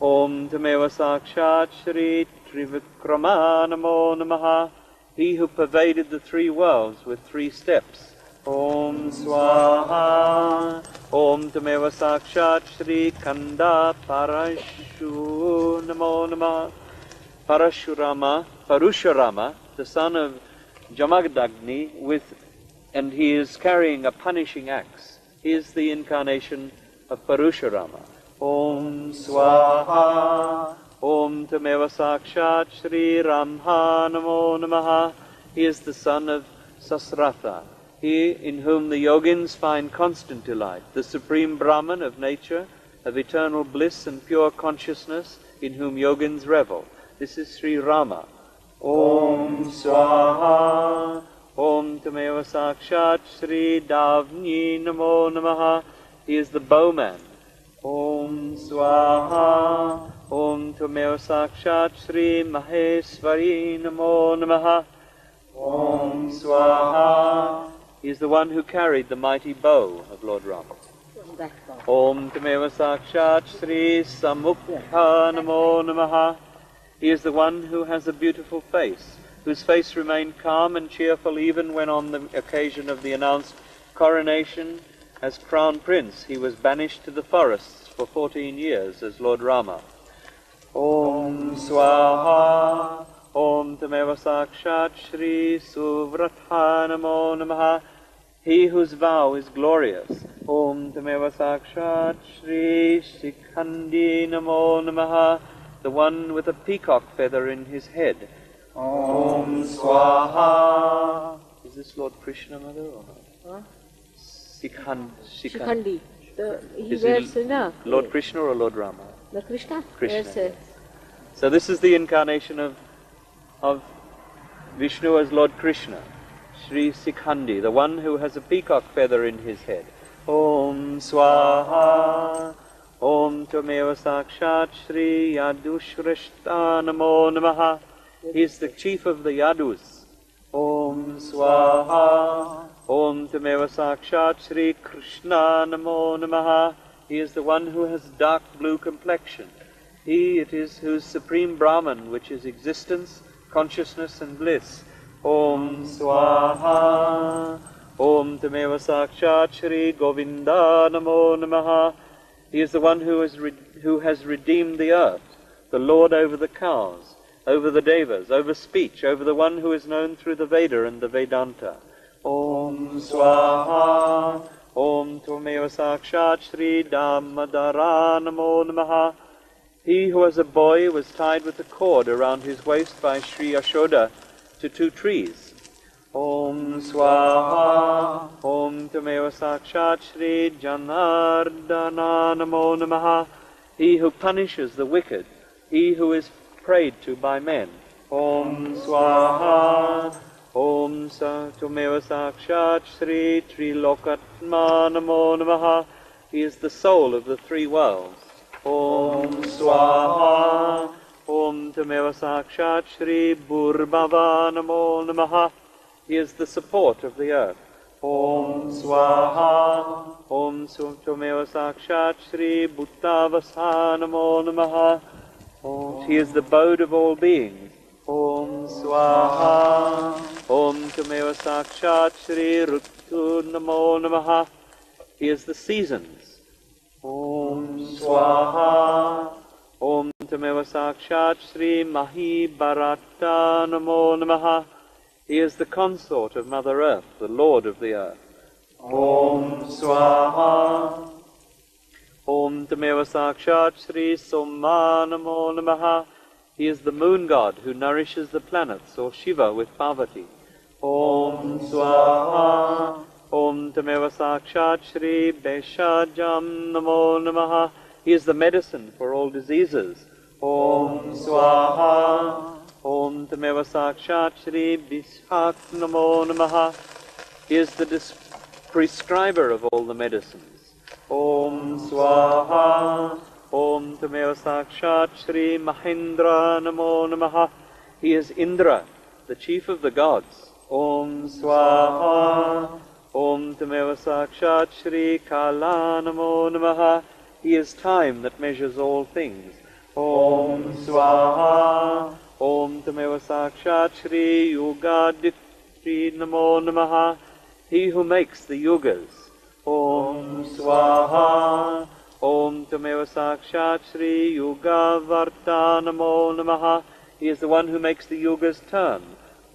Om Tameva Sakshat Shri Trivikrama Namo Namaha. He who pervaded the three worlds with 3 steps. Om Swaha. Om Tameva Sakshat Shri Kanda Parashu Namo Namaha. Parusharama, the son of Jamadagni, and he is carrying a punishing axe. He is the incarnation of Parusharama. Om Swaha, Om Tameva Sakshat Shri Ramha Namo Namaha. He is the son of Sasratha, he in whom the yogins find constant delight, the supreme Brahman of nature, of eternal bliss and pure consciousness, in whom yogins revel. This is Sri Rama. Om Swaha, Om Tameva Sakshat Shri Davni Namo Namaha. He is the bowman. Om Swaha, Om Tameva Sakshat Shri Maheswari Namo Namaha. Om Swaha. He is the one who carried the mighty bow of Lord Rama. Om Tameva Sakshat Shri Samukha Namo Namaha. He is the one who has a beautiful face, whose face remained calm and cheerful even when on the occasion of the announced coronation as crown prince he was banished to the forests for 14 years as Lord Rama. Om Swaha, Om Tameva Sakshat Shri Suvratha Namo Namaha. He whose vow is glorious. Om Tameva Sakshat Shri Shikhandi Namo Namaha. The one with a peacock feather in his head. Om Swaha. Is this Lord Krishna, Mother, or not? Huh? Shikhandi. He Is wears, he Lord Krishna or Lord Rama? the Krishna? Krishna, Wears, yes. So this is the incarnation of Vishnu as Lord Krishna, Sri Sikhandi, the one who has a peacock feather in his head. Om Swaha, Om Tameva Sakshat Shri Yadushrishta Namo Namaha. He is the chief of the Yadus. Om Swaha, Om Tameva Sakshat Shri Krishna Namo Namaha. He is the one who has dark blue complexion. He it is whose supreme Brahman, which is existence, consciousness and bliss. Om Swaha, Om Tameva Sakshat Shri Govinda Namo Namaha. He is the one who has redeemed the earth, the Lord over the cows, over the devas, over speech, over the one who is known through the Veda and the Vedanta. Om Swaha, Om Tameva Sakshat Shri Damodara Namo Namaha. He who as a boy was tied with a cord around his waist by Sri Yashoda to 2 trees. Om Swaha, Om Tameva Sakshat Shri Janardana Namo Namaha. He who punishes the wicked, he who is prayed to by men. Om Swaha, Om Tameva Sakshat Shri Trilokatma Namo Namaha. He is the soul of the 3 worlds. Om Swaha, Om Tameva Sakshat Shri Burbhava Namo Namaha. He is the support of the earth. Om Swaha, Om Tameva Sakshat Shri Bhuttavasa Namo Namaha. He is the abode of all beings. Om Swaha, Om Tameva Sakshat Shri Rutu Namo Namaha. He is the seasons. Om Swaha, Om Tameva Sakshat Shri Mahi Bharata Namo Namaha. He is the consort of Mother Earth, the Lord of the earth. Om Swaha, Om Tameva Sakshat Shri Soma Namo Namaha. He is the moon god who nourishes the planets, or Shiva with Parvati. Om Swaha, Om Tameva Sakshat Shri Beshajam Namo Namaha. He is the medicine for all diseases. Om Swaha, Om Tameva Sakshat Shri Bishak Namo Namaha. He is the prescriber of all the medicines. Om Swaha, Om Tameva Sakshat Shri Mahendra Namo Namaha. He is Indra, the chief of the gods. Om Swaha, Om Tameva Sakshat Shri Kala Namo Namaha. He is time that measures all things. Om Swaha, Om Tameva Sakshat Shri Yugaditri Namo Namaha. He who makes the yugas. Om Swaha, Om Tameva Sakshat Shri Yugavarta Namo Namaha. He is the one who makes the yugas turn.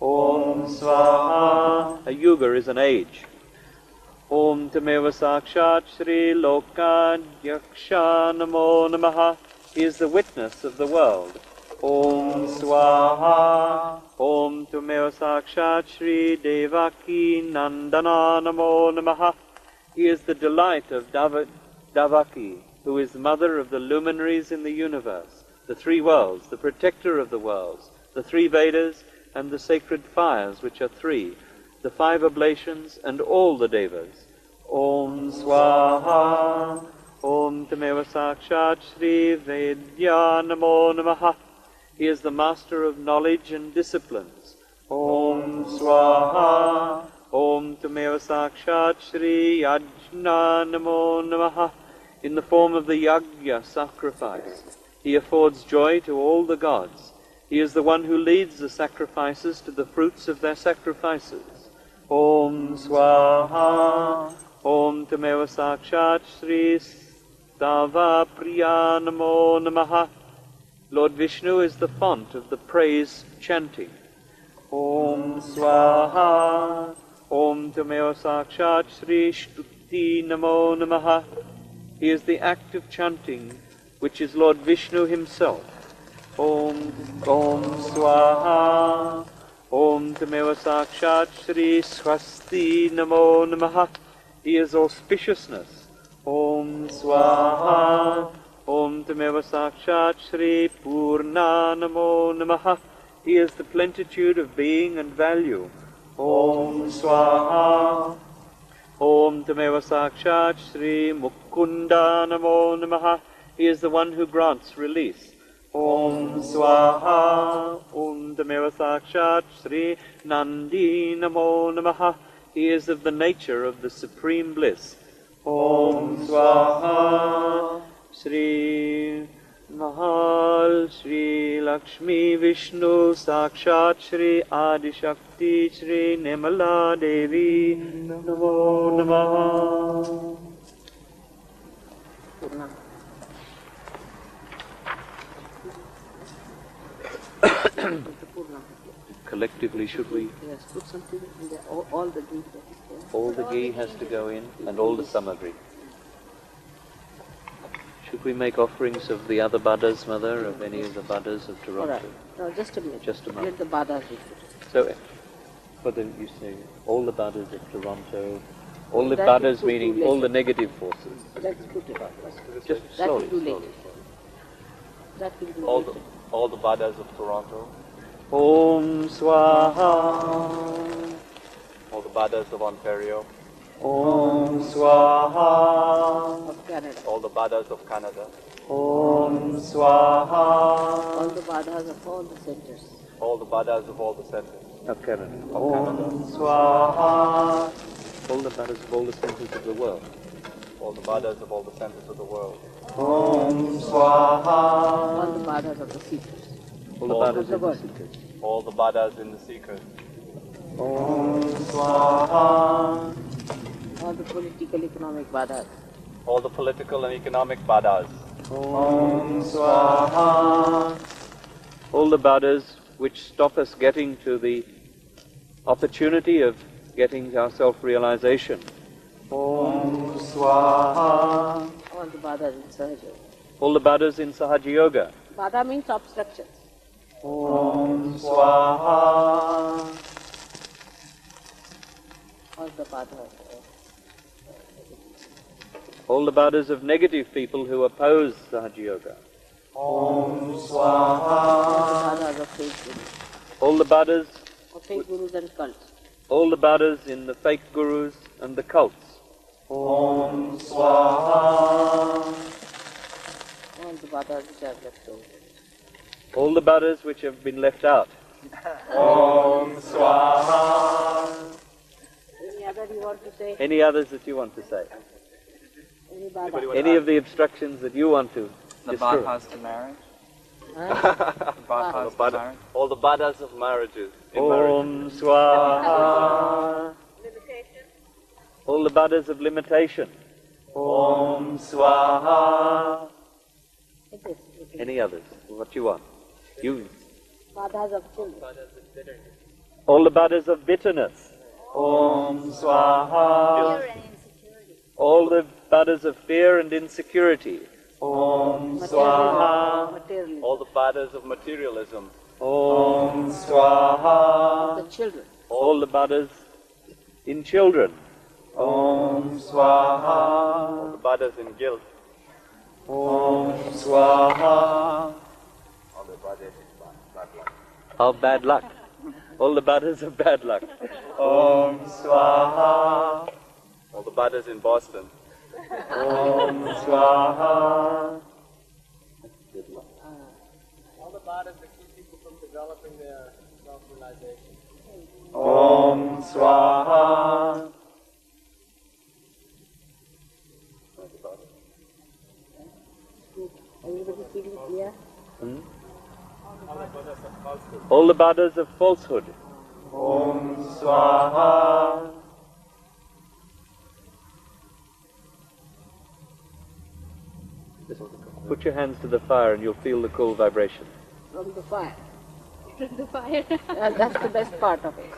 Om Swaha. A yuga is an age. Om Tameva Sakshat Shri Lokadyaksha Namo Namaha. He is the witness of the world. Om Swaha. Om Tameva Sakshat Shri Devaki Nandana Namo Namaha. He is the delight of Devaki, who is the mother of the luminaries in the universe, the three worlds, the protector of the worlds, the three Vedas, and the sacred fires, which are three, the five oblations, and all the devas. Om Swaha. Om Tameva Sakshat Shri Vedya Namo Namaha. He is the master of knowledge and disciplines. Om Swaha. Om Tameva Sakshat Shri Yajna Namo Namaha. In the form of the yajna, sacrifice, he affords joy to all the gods. He is the one who leads the sacrifices to the fruits of their sacrifices. Om Swaha. Om Tameva Sakshat Shri Stava Priya Namo Namaha. Lord Vishnu is the font of the praise chanting. Om Swaha. Om Tameva Sakshat Shri Shtuti Namo Namaha. He is the act of chanting, which is Lord Vishnu himself. Om Swaha. Om Tameva Sakshat Shri Swasti Namo Namaha. He is auspiciousness. Om Swaha. Om Tameva Sakshat Shri Purna Namo Namaha. He is the plenitude of being and value. Om Swaha. Om Tameva Sakshat Shri Mukunda Namo Namaha. He is the one who grants release. Om Swaha. Om Tameva Sakshat Shri Nandi Namo Namaha. He is of the nature of the supreme bliss. Om Swaha. Shri Mahal Shri Lakshmi Vishnu Sakshat Shri Adi Shakti Shri Nirmala Devi Namo Namaha. Collectively, should we? Yes, put something in there. All the ghee that is there. All the ghee has to go in, and all the samagri. Should we make offerings of the other badas, Mother, of any of the badas of Toronto? All right. No, just a minute. Just a moment. Let the badas be put. So, for the, you say, all the badas of Toronto, all the That will badas put meaning too all late. the negative forces. Let's put it. Just That will slowly, do slowly. later. That will do All later. the badas of Toronto, Om Swaha. all the badas of Ontario, Om Swaha. Of Canada. all the badas of Canada, Om Swaha. All the badas of all the centers. all the badas of all the centers Of Canada. of Canada, Om Swaha. All the badas of all the centers of the world. all the badas of all the centers of the world, Om Swaha. All the badas of the seekers. All the All badas the in the world. secret. all the badas in the secret, Om Swaha. All the political, economic badas. all the political and economic badas, Om Swaha. All the badas which stop us getting to the opportunity of getting to our self-realization. Om Swaha. All the badas in Sahaja. All the badas in Sahaja Yoga. Bada means obstructions. Om Swaha. All the badas. All the badas of negative people who oppose Sahaja Yoga. Om Swaha. Badas of fake gurus. All the badas, Of fake gurus and cults. all the badas in the fake gurus and the cults. Om Swaha. All the badas which are left over. All the badas which have been left out. Om Swaha. Any other you want to say? Any others that you want to say? Any bada? Any of the obstructions that you want to The destroy? bypass to marriage? Huh? Bypass to bada, marriage? all the badas of marriages, in marriage, Om Swaha. All the badas of limitation. Om Swaha. It is. Any others? What you want? You Badhas of children. All the badhas of bitterness. Om Swaha. Fear and insecurity. All the badhas of fear and insecurity. Om Swaha. Materialism. All the badhas of materialism. Om Swaha. The children. All the badhas in children. Om Swaha. All the badhas in guilt. Om Swaha. All the badhas in bad luck. Of bad luck. All the badhas of bad luck. Om Swaha. All the badhas in Boston. Om Swaha. All the badhas that keep people from developing their self-realization. Om Swaha. Everybody feeling clear? All the badhas of falsehood. Om Swaha. Just put your hands to the fire and you'll feel the cool vibration. From the fire. From the fire. That's the best part of it.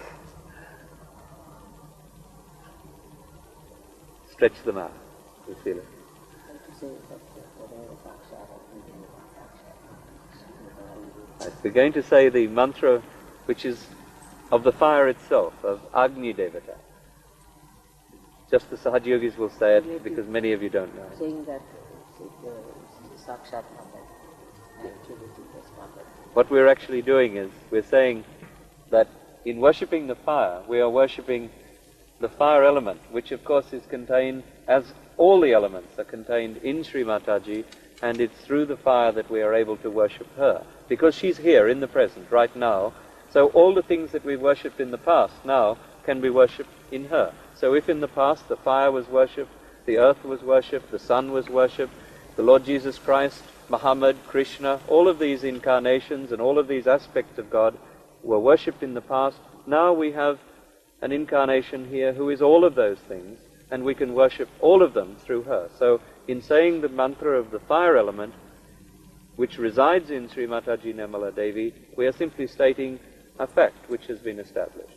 Stretch them out. You feel it. Right, we're going to say the mantra which is of the fire itself, of Agni Devata. Just the Sahajyogis will say it because many of you don't know. Saying that Sakshat Mataji. Actually, this Mataji. What we're actually doing is we're saying that in worshipping the fire, we are worshipping the fire element, which of course is contained, as all the elements are contained in Shri Mataji, and it's through the fire that we are able to worship her. Because she's here in the present, right now, so all the things that we worshipped in the past now can be worshipped in her. So if in the past the fire was worshipped, the earth was worshipped, the sun was worshipped, the Lord Jesus Christ, Muhammad, Krishna, all of these incarnations and all of these aspects of God were worshipped in the past, now we have an incarnation here who is all of those things, and we can worship all of them through her. So in saying the mantra of the fire element, which resides in Sri Mataji Nirmala Devi, we are simply stating a fact which has been established.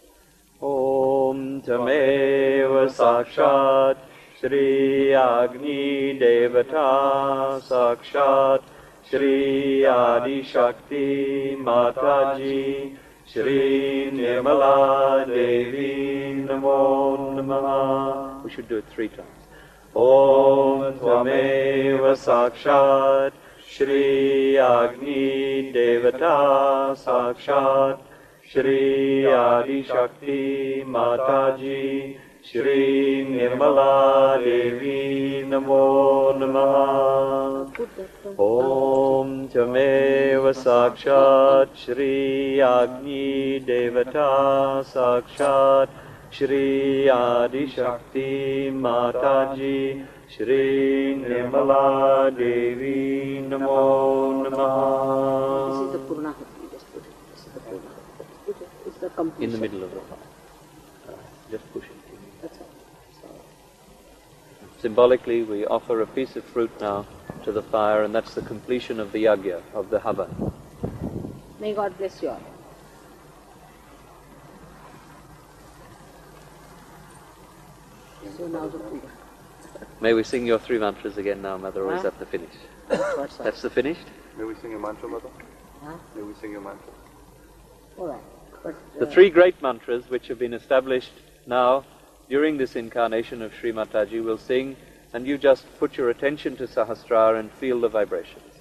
Om Tameva Sakshat Shri Agni Devata Sakshat Shri Adi Shakti Mataji Shri Nirmala Devi Namo Namaha. We should do it 3 times. Om Tvameva Sakshat Shri Agni Devata Sakshat Shri Adi Shakti Mataji Shri Nirmala Devi Namo Namaha. Om Tameva Sakshat Shri Agni Devata Sakshat Shri Adi Shakti Mataji Shri Nirmala Devi Namo Namaha. This is the Purnahati. Just put it. This is the Purnahati. It's the completion. In the middle of the fire. Just push it. That's all. Symbolically, we offer a piece of fruit now to the fire, and that's the completion of the yagya, of the Havan. May God bless you all. So now the Puja. May we sing your 3 mantras again now, Mother, or is that the finish? That's the finished? May we sing a mantra, Mother? Huh? May we sing a mantra? All right. But, The 3 great mantras which have been established now during this incarnation of Sri Mataji we'll sing, and you just put your attention to Sahasrara and feel the vibrations.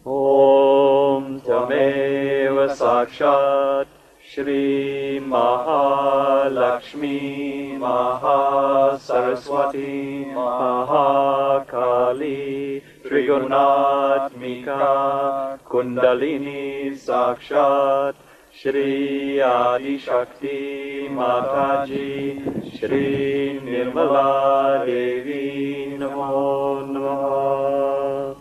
Om Tameva Sakshat Shri Mahalakshmi Mahasaraswati Mahakali Trigunatmika Kundalini Sakshat Shri Adi Shakti Mataji Shri Nirmala Devi Namo Namaha.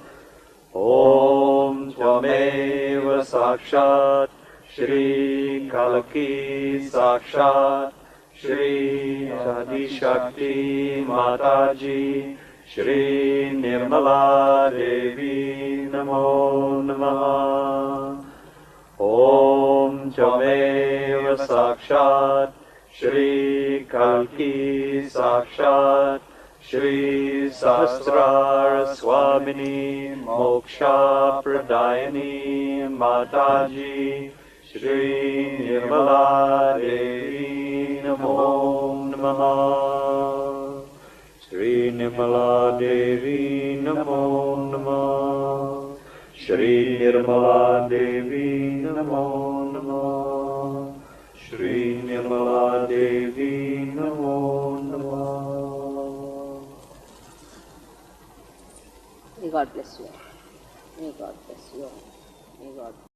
Om Tvameva Sakshat Shri Kalaki Sakshat Shri Adi Shakti Mataji Shri Nirmala Devi Namo Namaha. Om Chameva Sakshat Shri Kalki Sakshat Shri Sahasrara Swamini Moksha Pradayani Mataji Shri Nirmala Devi Namo Namaha. Shri Nirmala Devi Namo Namaha. Shri Nirmala Devi Namo Namaha. Shri Nirmala Devi Namo Namaha. May God bless you all. May God bless you all. May God